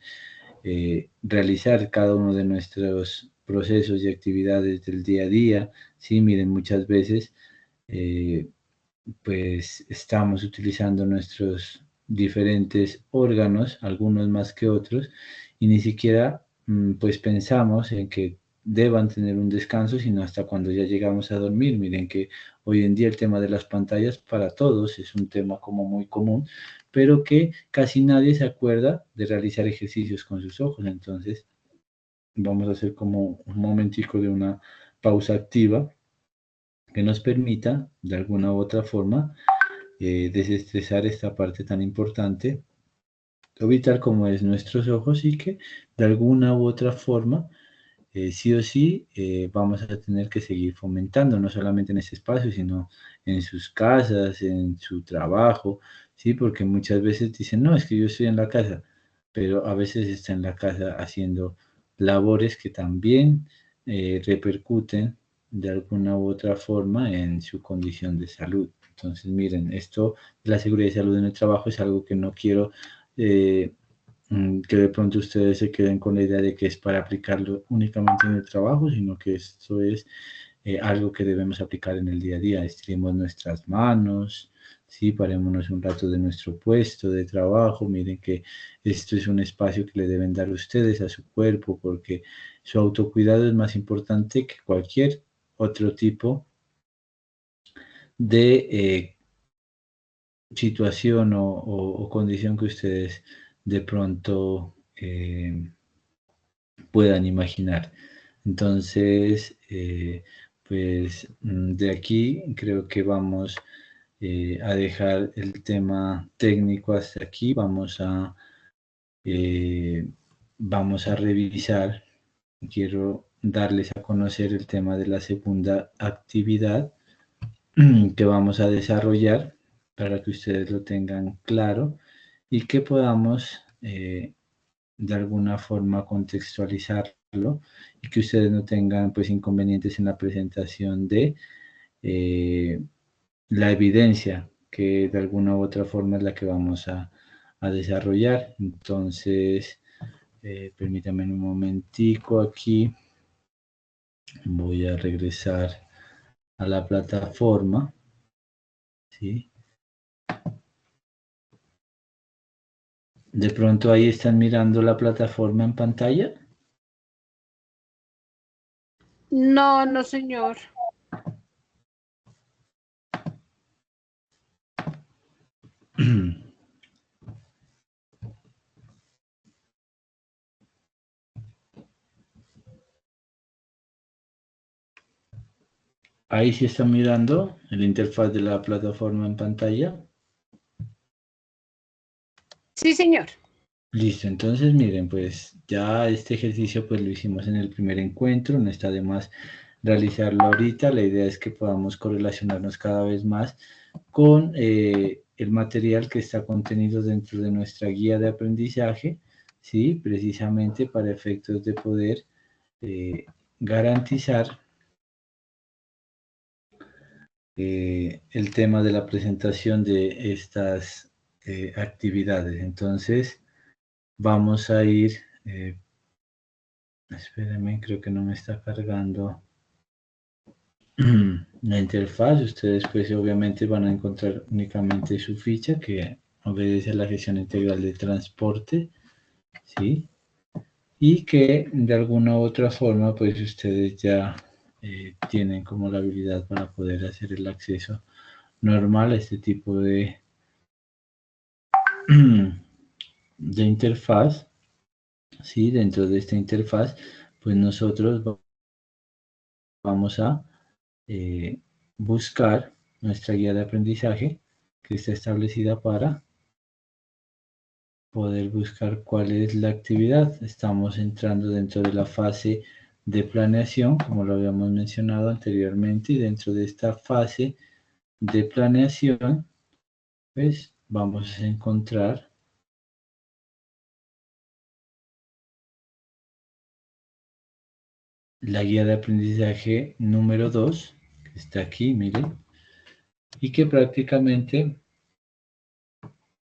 realizar cada uno de nuestros procesos y actividades del día a día. Sí, miren, muchas veces pues estamos utilizando nuestros diferentes órganos, algunos más que otros, y ni siquiera pues pensamos en que deban tener un descanso, sino hasta cuando ya llegamos a dormir. Miren que hoy en día el tema de las pantallas para todos es un tema como muy común, pero que casi nadie se acuerda de realizar ejercicios con sus ojos. Entonces, vamos a hacer como un momentico de una pausa activa que nos permita, de alguna u otra forma, desestresar esta parte tan importante o vital como es nuestros ojos y que de alguna u otra forma sí o sí vamos a tener que seguir fomentando, no solamente en este espacio, sino en sus casas, en su trabajo, ¿sí? Porque muchas veces dicen, no, es que yo estoy en la casa, pero a veces está en la casa haciendo labores que también repercuten de alguna u otra forma en su condición de salud. Entonces, miren, esto de la seguridad y salud en el trabajo es algo que no quiero que de pronto ustedes se queden con la idea de que es para aplicarlo únicamente en el trabajo, sino que esto es algo que debemos aplicar en el día a día. Estiremos nuestras manos, ¿sí? Parémonos un rato de nuestro puesto de trabajo. Miren que esto es un espacio que le deben dar ustedes a su cuerpo, porque su autocuidado es más importante que cualquier otro tipo de situación o condición que ustedes de pronto puedan imaginar. Entonces, pues de aquí creo que vamos a dejar el tema técnico hasta aquí. Vamos a revisar. Quiero darles a conocer el tema de la segunda actividad que vamos a desarrollar para que ustedes lo tengan claro y que podamos de alguna forma contextualizarlo y que ustedes no tengan pues inconvenientes en la presentación de la evidencia que de alguna u otra forma es la que vamos a desarrollar. Entonces, permítanme un momentico aquí. Voy a regresar a la plataforma. ¿Sí? De pronto ahí están mirando la plataforma en pantalla. No, no, señor. Ahí sí están mirando el interfaz de la plataforma en pantalla. Sí, señor. Listo, entonces miren, pues ya este ejercicio pues lo hicimos en el primer encuentro, no está de más realizarlo ahorita. La idea es que podamos correlacionarnos cada vez más con el material que está contenido dentro de nuestra guía de aprendizaje, ¿sí? Precisamente para efectos de poder garantizar el tema de la presentación de estas actividades. Entonces, vamos a ir, espérenme, creo que no me está cargando la interfaz. Ustedes pues obviamente van a encontrar únicamente su ficha que obedece a la gestión integral de transporte, ¿sí? Y que de alguna u otra forma pues ustedes ya tienen como la habilidad para poder hacer el acceso normal a este tipo de interfaz, ¿sí? Dentro de esta interfaz pues nosotros vamos a buscar nuestra guía de aprendizaje que está establecida para poder buscar cuál es la actividad. Estamos entrando dentro de la fase de planeación, como lo habíamos mencionado anteriormente, y dentro de esta fase de planeación, pues vamos a encontrar la guía de aprendizaje número 2, que está aquí, miren, y que prácticamente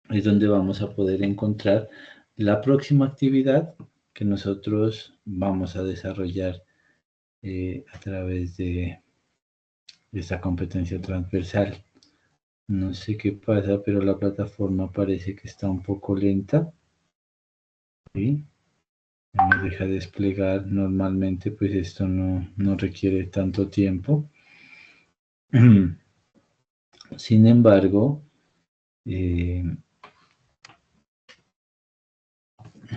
es donde vamos a poder encontrar la próxima actividad que nosotros vamos a desarrollar a través de esta competencia transversal. No sé qué pasa, pero la plataforma parece que está un poco lenta. ¿Sí? No deja desplegar. Normalmente pues esto no requiere tanto tiempo. Sin embargo,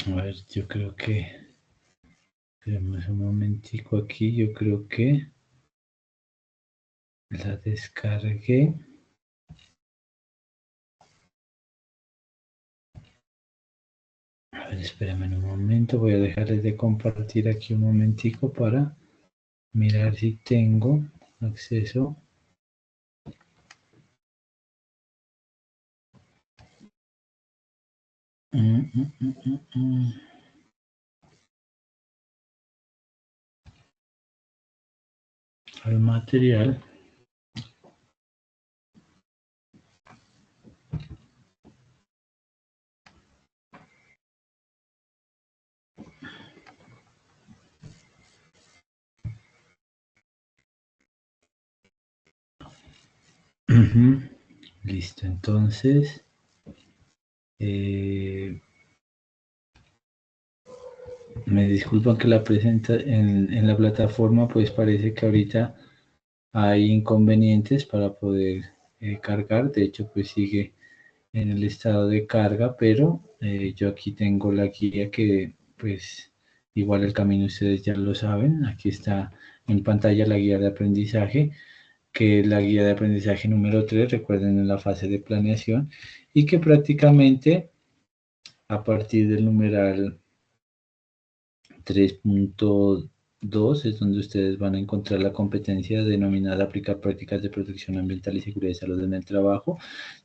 a ver, yo creo que, esperemos un momentico aquí, yo creo que la descargué. A ver, espérame un momento, voy a dejarles de compartir aquí un momentico para mirar si tengo acceso. Al material. Listo, entonces me disculpan que la presenta en la plataforma, pues parece que ahorita hay inconvenientes para poder cargar. De hecho, pues sigue en el estado de carga, pero yo aquí tengo la guía que pues igual el camino ustedes ya lo saben. Aquí está en pantalla la guía de aprendizaje, que es la guía de aprendizaje número 3, recuerden, en la fase de planeación, y que prácticamente a partir del numeral 3.2 es donde ustedes van a encontrar la competencia denominada aplicar prácticas de protección ambiental y seguridad y salud en el trabajo.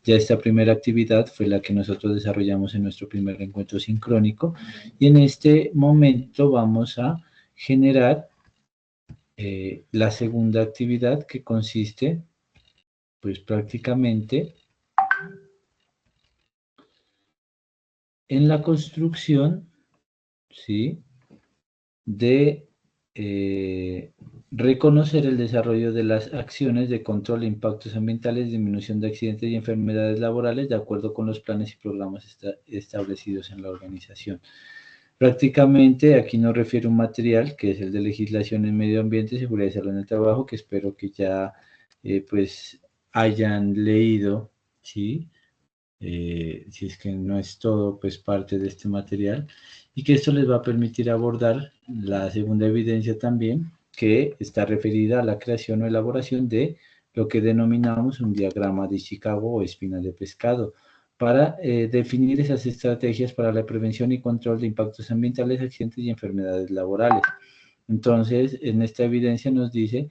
Ya esta primera actividad fue la que nosotros desarrollamos en nuestro primer encuentro sincrónico, y en este momento vamos a generar la segunda actividad, que consiste pues prácticamente en la construcción, ¿sí?, de reconocer el desarrollo de las acciones de control de impactos ambientales, disminución de accidentes y enfermedades laborales de acuerdo con los planes y programas establecidos en la organización. Prácticamente aquí nos refiere un material que es el de legislación en medio ambiente, seguridad y salud en el trabajo, que espero que ya pues hayan leído, ¿sí? Si es que no es todo, pues parte de este material, y que esto les va a permitir abordar la segunda evidencia también, que está referida a la creación o elaboración de lo que denominamos un diagrama de Chicago o espina de pescado, para definir esas estrategias para la prevención y control de impactos ambientales, accidentes y enfermedades laborales. Entonces, en esta evidencia nos dice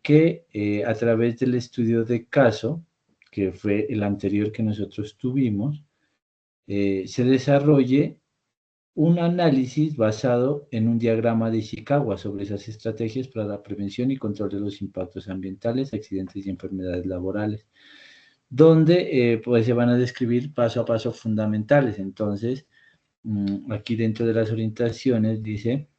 que a través del estudio de caso que fue el anterior que nosotros tuvimos, se desarrolle un análisis basado en un diagrama de Ishikawa sobre esas estrategias para la prevención y control de los impactos ambientales, accidentes y enfermedades laborales, donde pues se van a describir paso a paso fundamentales. Entonces, aquí dentro de las orientaciones dice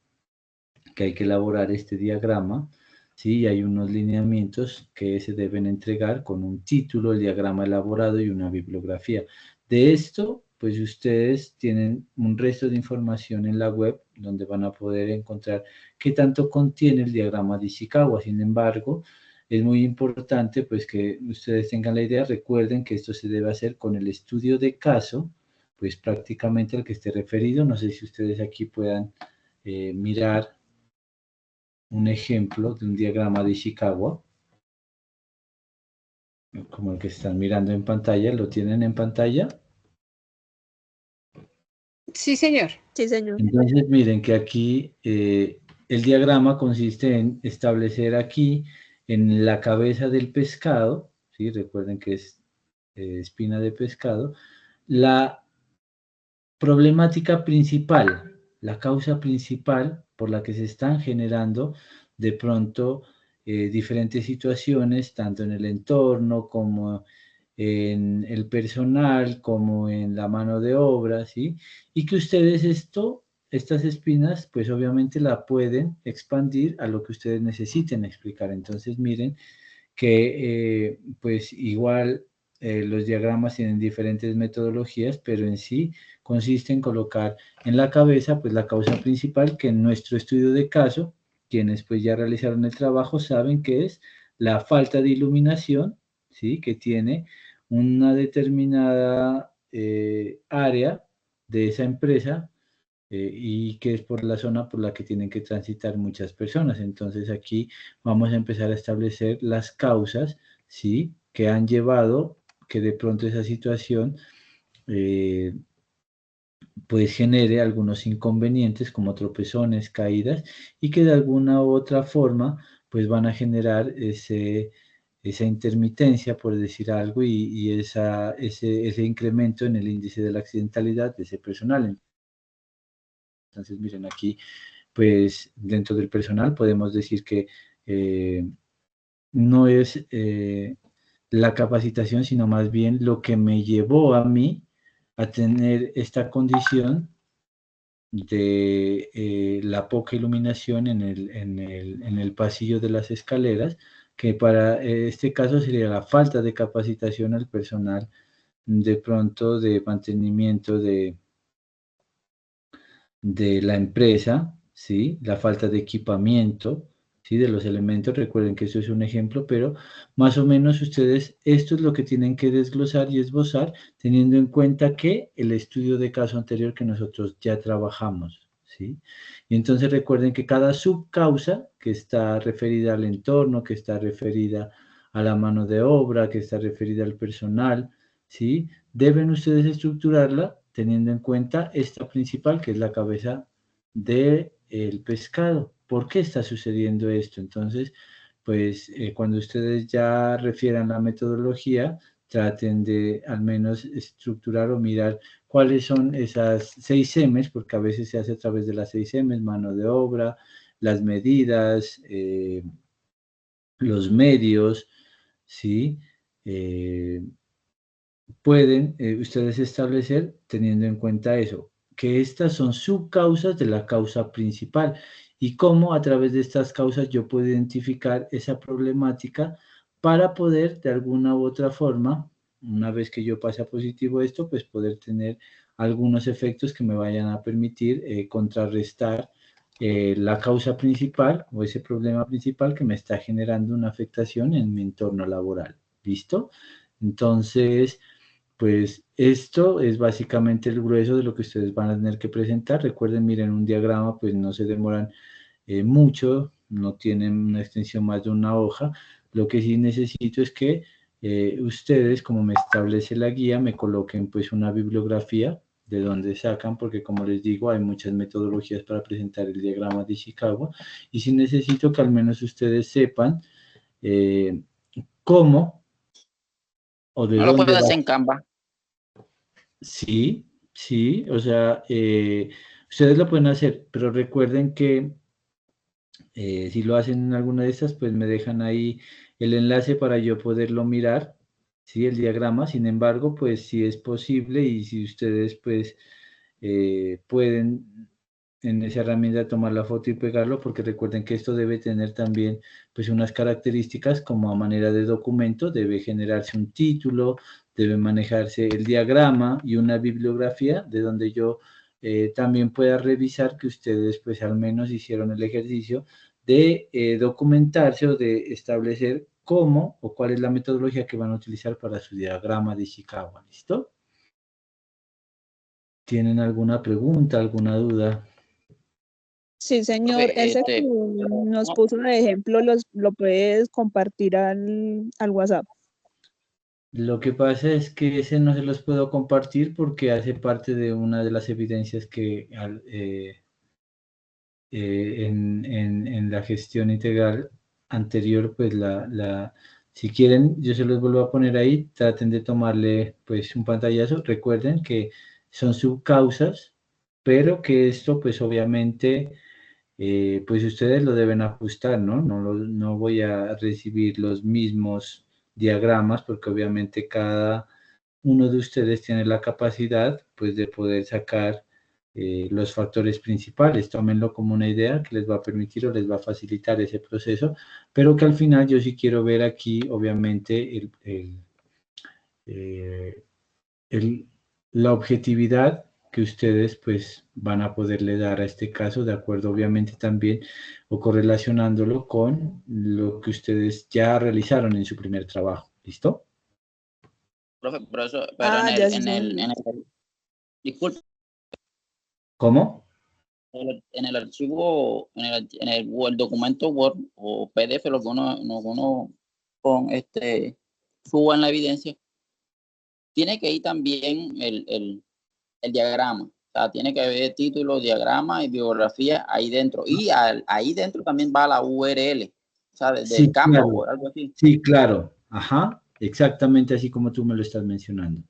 que hay que elaborar este diagrama, ¿sí? Y hay unos lineamientos que se deben entregar con un título, el diagrama elaborado y una bibliografía. De esto, pues ustedes tienen un resto de información en la web donde van a poder encontrar qué tanto contiene el diagrama de Ishikawa. Sin embargo, es muy importante pues que ustedes tengan la idea, recuerden que esto se debe hacer con el estudio de caso, pues prácticamente al que esté referido. No sé si ustedes aquí puedan mirar un ejemplo de un diagrama de Ishikawa, como el que están mirando en pantalla. ¿Lo tienen en pantalla? Sí, señor. Sí, señor. Entonces miren que aquí el diagrama consiste en establecer aquí en la cabeza del pescado, ¿sí? Recuerden que es espina de pescado, la problemática principal, la causa principal por la que se están generando de pronto diferentes situaciones, tanto en el entorno como en el personal, como en la mano de obra, ¿sí? Y que ustedes estas espinas, pues obviamente la pueden expandir a lo que ustedes necesiten explicar. Entonces, miren que pues igual los diagramas tienen diferentes metodologías, pero en sí consiste en colocar en la cabeza pues la causa principal, que en nuestro estudio de caso, quienes pues ya realizaron el trabajo saben que es la falta de iluminación, ¿sí? Que tiene una determinada área de esa empresa y que es por la zona por la que tienen que transitar muchas personas. Entonces aquí vamos a empezar a establecer las causas, ¿sí? Que han llevado que de pronto esa situación pues genere algunos inconvenientes como tropezones, caídas, y que de alguna u otra forma pues van a generar esa intermitencia, por decir algo, y ese incremento en el índice de la accidentalidad de ese personal. Entonces, miren aquí, pues dentro del personal podemos decir que no es la capacitación, sino más bien lo que me llevó a mí a tener esta condición de la poca iluminación en el pasillo de las escaleras, que para este caso sería la falta de capacitación al personal de pronto de mantenimiento de la empresa, ¿sí? La falta de equipamiento, ¿sí? De los elementos. Recuerden que eso es un ejemplo, pero más o menos ustedes, esto es lo que tienen que desglosar y esbozar, teniendo en cuenta que el estudio de caso anterior que nosotros ya trabajamos, ¿sí? Y entonces recuerden que cada subcausa que está referida al entorno, que está referida a la mano de obra, que está referida al personal, ¿sí? Deben ustedes estructurarla teniendo en cuenta esta principal, que es la cabeza del pescado. ¿Por qué está sucediendo esto? Entonces, pues cuando ustedes ya refieran la metodología, traten de al menos estructurar o mirar cuáles son esas 6 M's, porque a veces se hace a través de las 6 M's, mano de obra, las medidas, los medios, ¿sí? Pueden ustedes establecer, teniendo en cuenta eso, que estas son subcausas de la causa principal y cómo a través de estas causas yo puedo identificar esa problemática para poder de alguna u otra forma, una vez que yo pase a positivo esto, pues poder tener algunos efectos que me vayan a permitir contrarrestar la causa principal o ese problema principal que me está generando una afectación en mi entorno laboral. ¿Listo? Entonces, pues esto es básicamente el grueso de lo que ustedes van a tener que presentar. Recuerden, miren, un diagrama pues no se demoran mucho, no tienen una extensión más de una hoja. Lo que sí necesito es que ustedes, como me establece la guía, me coloquen pues una bibliografía de dónde sacan, porque como les digo, hay muchas metodologías para presentar el diagrama de Ishikawa, y sí necesito que al menos ustedes sepan cómo o de No lo dónde puedes va. hacer en Canva. Sí, sí, o sea, ustedes lo pueden hacer, pero recuerden que si lo hacen en alguna de estas, pues me dejan ahí el enlace para yo poderlo mirar, ¿sí? El diagrama. Sin embargo, pues si es posible y si ustedes pues pueden en esa herramienta tomar la foto y pegarlo, porque recuerden que esto debe tener también pues unas características como a manera de documento, debe generarse un título, debe manejarse el diagrama y una bibliografía de donde yo también pueda revisar que ustedes pues al menos hicieron el ejercicio de documentarse o de establecer cómo o cuál es la metodología que van a utilizar para su diagrama de Ishikawa. ¿Listo? ¿Tienen alguna pregunta, alguna duda? Sí, señor. Profe, Ese que nos puso de ejemplo, lo puedes compartir al WhatsApp. Lo que pasa es que ese no se los puedo compartir porque hace parte de una de las evidencias que en la gestión integral anterior, pues si quieren, yo se los vuelvo a poner ahí, traten de tomarle pues un pantallazo, recuerden que son subcausas, pero que esto pues obviamente pues ustedes lo deben ajustar, ¿no? No voy a recibir los mismos diagramas porque obviamente cada uno de ustedes tiene la capacidad pues de poder sacar los factores principales. Tómenlo como una idea que les va a permitir o les va a facilitar ese proceso, pero que al final yo sí quiero ver aquí obviamente eh, la objetividad que ustedes pues van a poderle dar a este caso, de acuerdo obviamente también o correlacionándolo con lo que ustedes ya realizaron en su primer trabajo. ¿Listo? Profe, pero Ya sí, señor. disculpe, ¿Cómo? en el archivo, en el Word, documento Word o PDF, lo que uno con suba en la evidencia, tiene que ir también el diagrama. O sea, tiene que haber título, diagrama y bibliografía ahí dentro. Y ahí dentro también va la URL, o sea, desde Sí, Canva claro. o algo así. Sí, claro. Ajá. Exactamente así como tú me lo estás mencionando.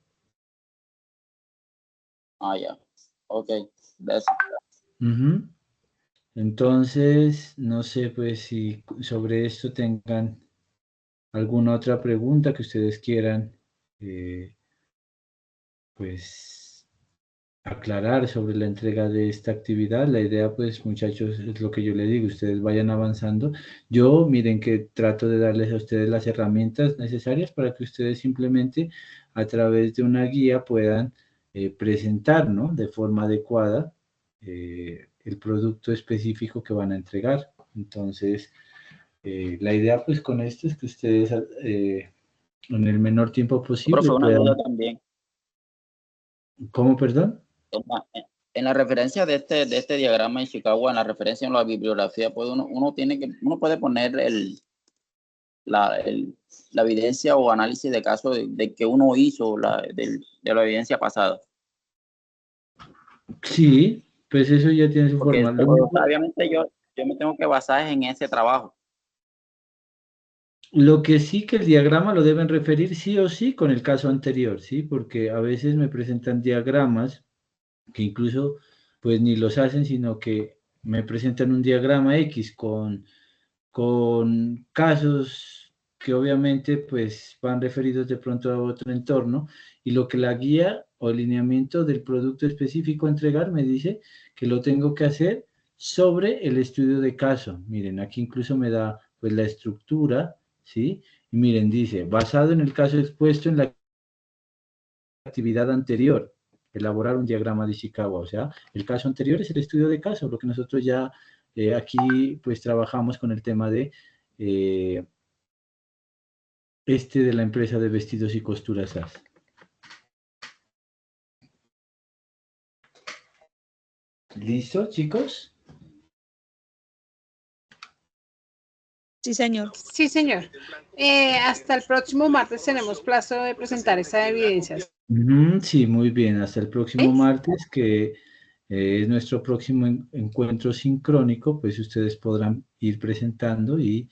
Ya. Ok. Gracias. Uh-huh. Entonces, no sé pues si sobre esto tengan alguna otra pregunta que ustedes quieran pues aclarar sobre la entrega de esta actividad. La idea pues muchachos es lo que yo les digo, ustedes vayan avanzando. Yo miren que trato de darles a ustedes las herramientas necesarias para que ustedes simplemente a través de una guía puedan presentar, ¿no? De forma adecuada el producto específico que van a entregar. Entonces, la idea pues con esto es que ustedes en el menor tiempo posible Profe, una puedan... duda también. ¿Cómo, perdón? En la referencia de este diagrama de Chicago, en la referencia en la bibliografía, pues uno puede poner la evidencia o análisis de caso de que uno hizo de la evidencia pasada. Sí, pues eso ya tiene su Porque forma. obviamente yo me tengo que basar en ese trabajo. Lo que sí que el diagrama lo deben referir sí o sí con el caso anterior, ¿sí? Porque a veces me presentan diagramas que incluso pues ni los hacen, sino que me presentan un diagrama X con casos que obviamente pues van referidos de pronto a otro entorno y lo que la guía o el lineamiento del producto específico a entregar me dice que lo tengo que hacer sobre el estudio de caso. Miren, aquí incluso me da pues la estructura, ¿sí? Y miren, dice, basado en el caso expuesto en la actividad anterior, elaborar un diagrama de Ishikawa, o sea, el caso anterior es el estudio de caso, lo que nosotros ya aquí pues trabajamos con el tema de de la empresa de vestidos y costuras SAS. ¿Listo, chicos? Sí, señor. Sí, señor. Hasta el próximo martes tenemos plazo de presentar esa evidencia. Sí, muy bien. Hasta el próximo martes, que es nuestro próximo encuentro sincrónico, pues ustedes podrán ir presentando y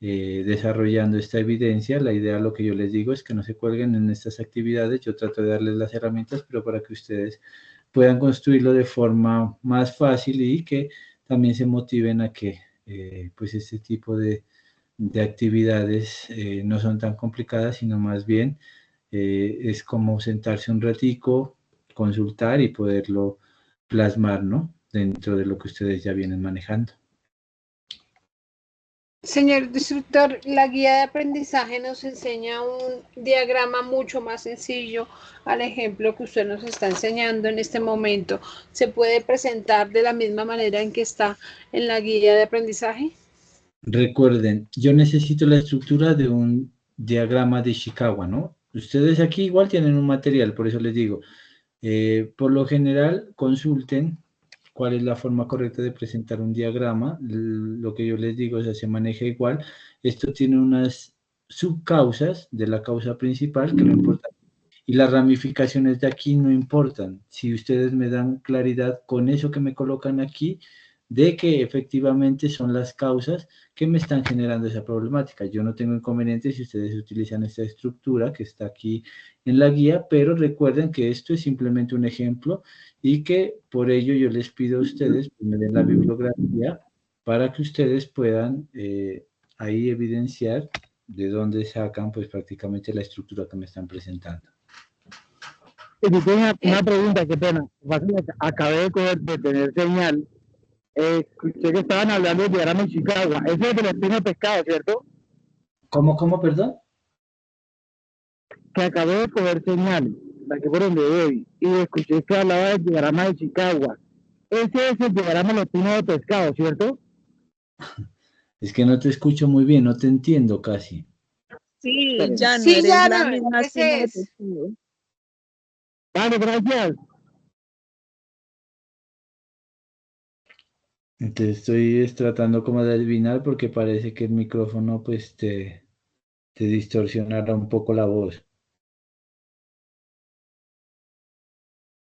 desarrollando esta evidencia. La idea, lo que yo les digo, es que no se cuelguen en estas actividades. Yo trato de darles las herramientas, pero para que ustedes puedan construirlo de forma más fácil y que también se motiven a que pues este tipo de actividades no son tan complicadas, sino más bien es como sentarse un ratico, consultar y poderlo plasmar, ¿no? Dentro de lo que ustedes ya vienen manejando. Señor instructor, la guía de aprendizaje nos enseña un diagrama mucho más sencillo al ejemplo que usted nos está enseñando en este momento. ¿Se puede presentar de la misma manera en que está en la guía de aprendizaje? Recuerden, yo necesito la estructura de un diagrama de Ishikawa, ¿no? Ustedes aquí igual tienen un material, por eso les digo, por lo general consulten cuál es la forma correcta de presentar un diagrama. Lo que yo les digo, o sea, se maneja igual. Esto tiene unas subcausas de la causa principal, que lo importante, y las ramificaciones de aquí no importan. Si ustedes me dan claridad con eso que me colocan aquí, de que efectivamente son las causas que me están generando esa problemática. Yo no tengo inconveniente si ustedes utilizan esta estructura que está aquí en la guía, pero recuerden que esto es simplemente un ejemplo y que por ello yo les pido a ustedes que me den la bibliografía para que ustedes puedan ahí evidenciar de dónde sacan pues prácticamente la estructura que me están presentando. Y yo tengo una pregunta, qué pena. Acabé de tener señal. Escuché que estaban hablando de diagrama de Chicago. Eso es del espino de pescado, ¿cierto? ¿Cómo, perdón? Que acabé de coger señal, aquí por donde voy, y escuché que hablaba del diagrama de Chicago. Ese es el diagrama de espino de pescado, ¿cierto? Es que no te escucho muy bien, no te entiendo casi. Sí, Esperen. ya no Sí, eres ya la no, misma ese espina de es. pescado. Vale, gracias. Te estoy tratando como de adivinar porque parece que el micrófono pues te distorsionará un poco la voz.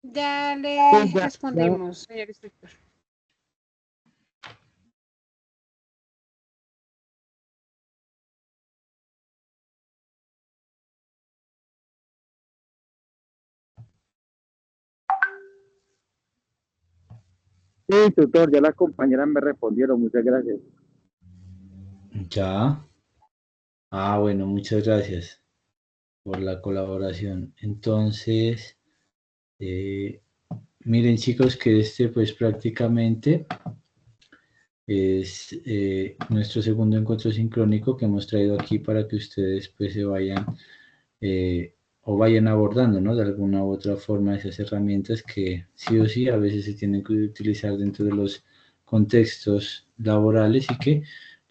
Ya le Pues ya, respondimos, señor instructor. sí, tutor, ya las compañeras me respondieron, muchas gracias. Ya. Ah, bueno, muchas gracias por la colaboración. Entonces, miren chicos que este pues prácticamente es nuestro segundo encuentro sincrónico que hemos traído aquí para que ustedes pues se vayan o vayan abordando, ¿no? De alguna u otra forma esas herramientas que sí o sí a veces se tienen que utilizar dentro de los contextos laborales y que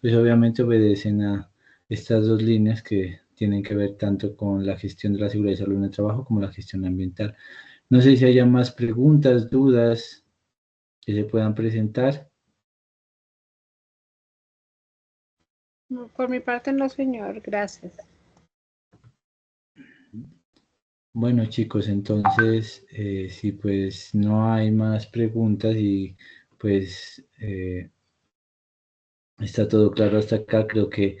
pues obviamente obedecen a estas dos líneas que tienen que ver tanto con la gestión de la seguridad y salud en el trabajo como la gestión ambiental. No sé si haya más preguntas, dudas que se puedan presentar. Por mi parte no, señor, gracias. Bueno chicos, entonces si pues no hay más preguntas y pues está todo claro hasta acá, creo que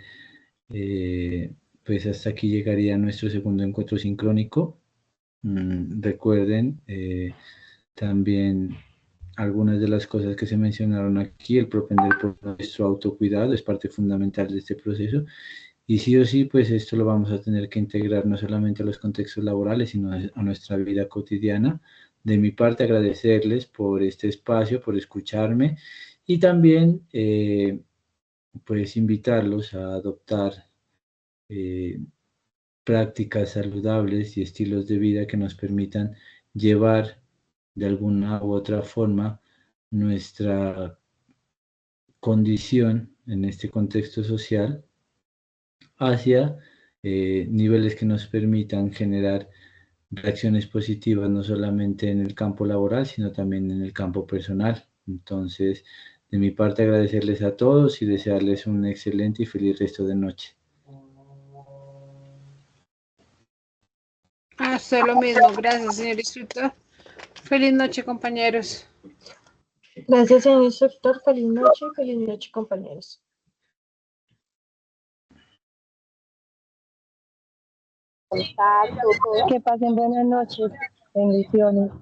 pues hasta aquí llegaría nuestro segundo encuentro sincrónico. Recuerden también algunas de las cosas que se mencionaron aquí, el propender por nuestro autocuidado es parte fundamental de este proceso. Y sí o sí, pues esto lo vamos a tener que integrar no solamente a los contextos laborales, sino a nuestra vida cotidiana. De mi parte, agradecerles por este espacio, por escucharme y también, pues, invitarlos a adoptar prácticas saludables y estilos de vida que nos permitan llevar de alguna u otra forma nuestra condición en este contexto social hacia niveles que nos permitan generar reacciones positivas no solamente en el campo laboral, sino también en el campo personal. Entonces, de mi parte, agradecerles a todos y desearles un excelente y feliz resto de noche. Hasta lo mismo, gracias, señor instructor. Feliz noche, compañeros. Gracias, señor instructor. Feliz noche, compañeros. contacto, todo. Que pasen buenas noches. Bendiciones.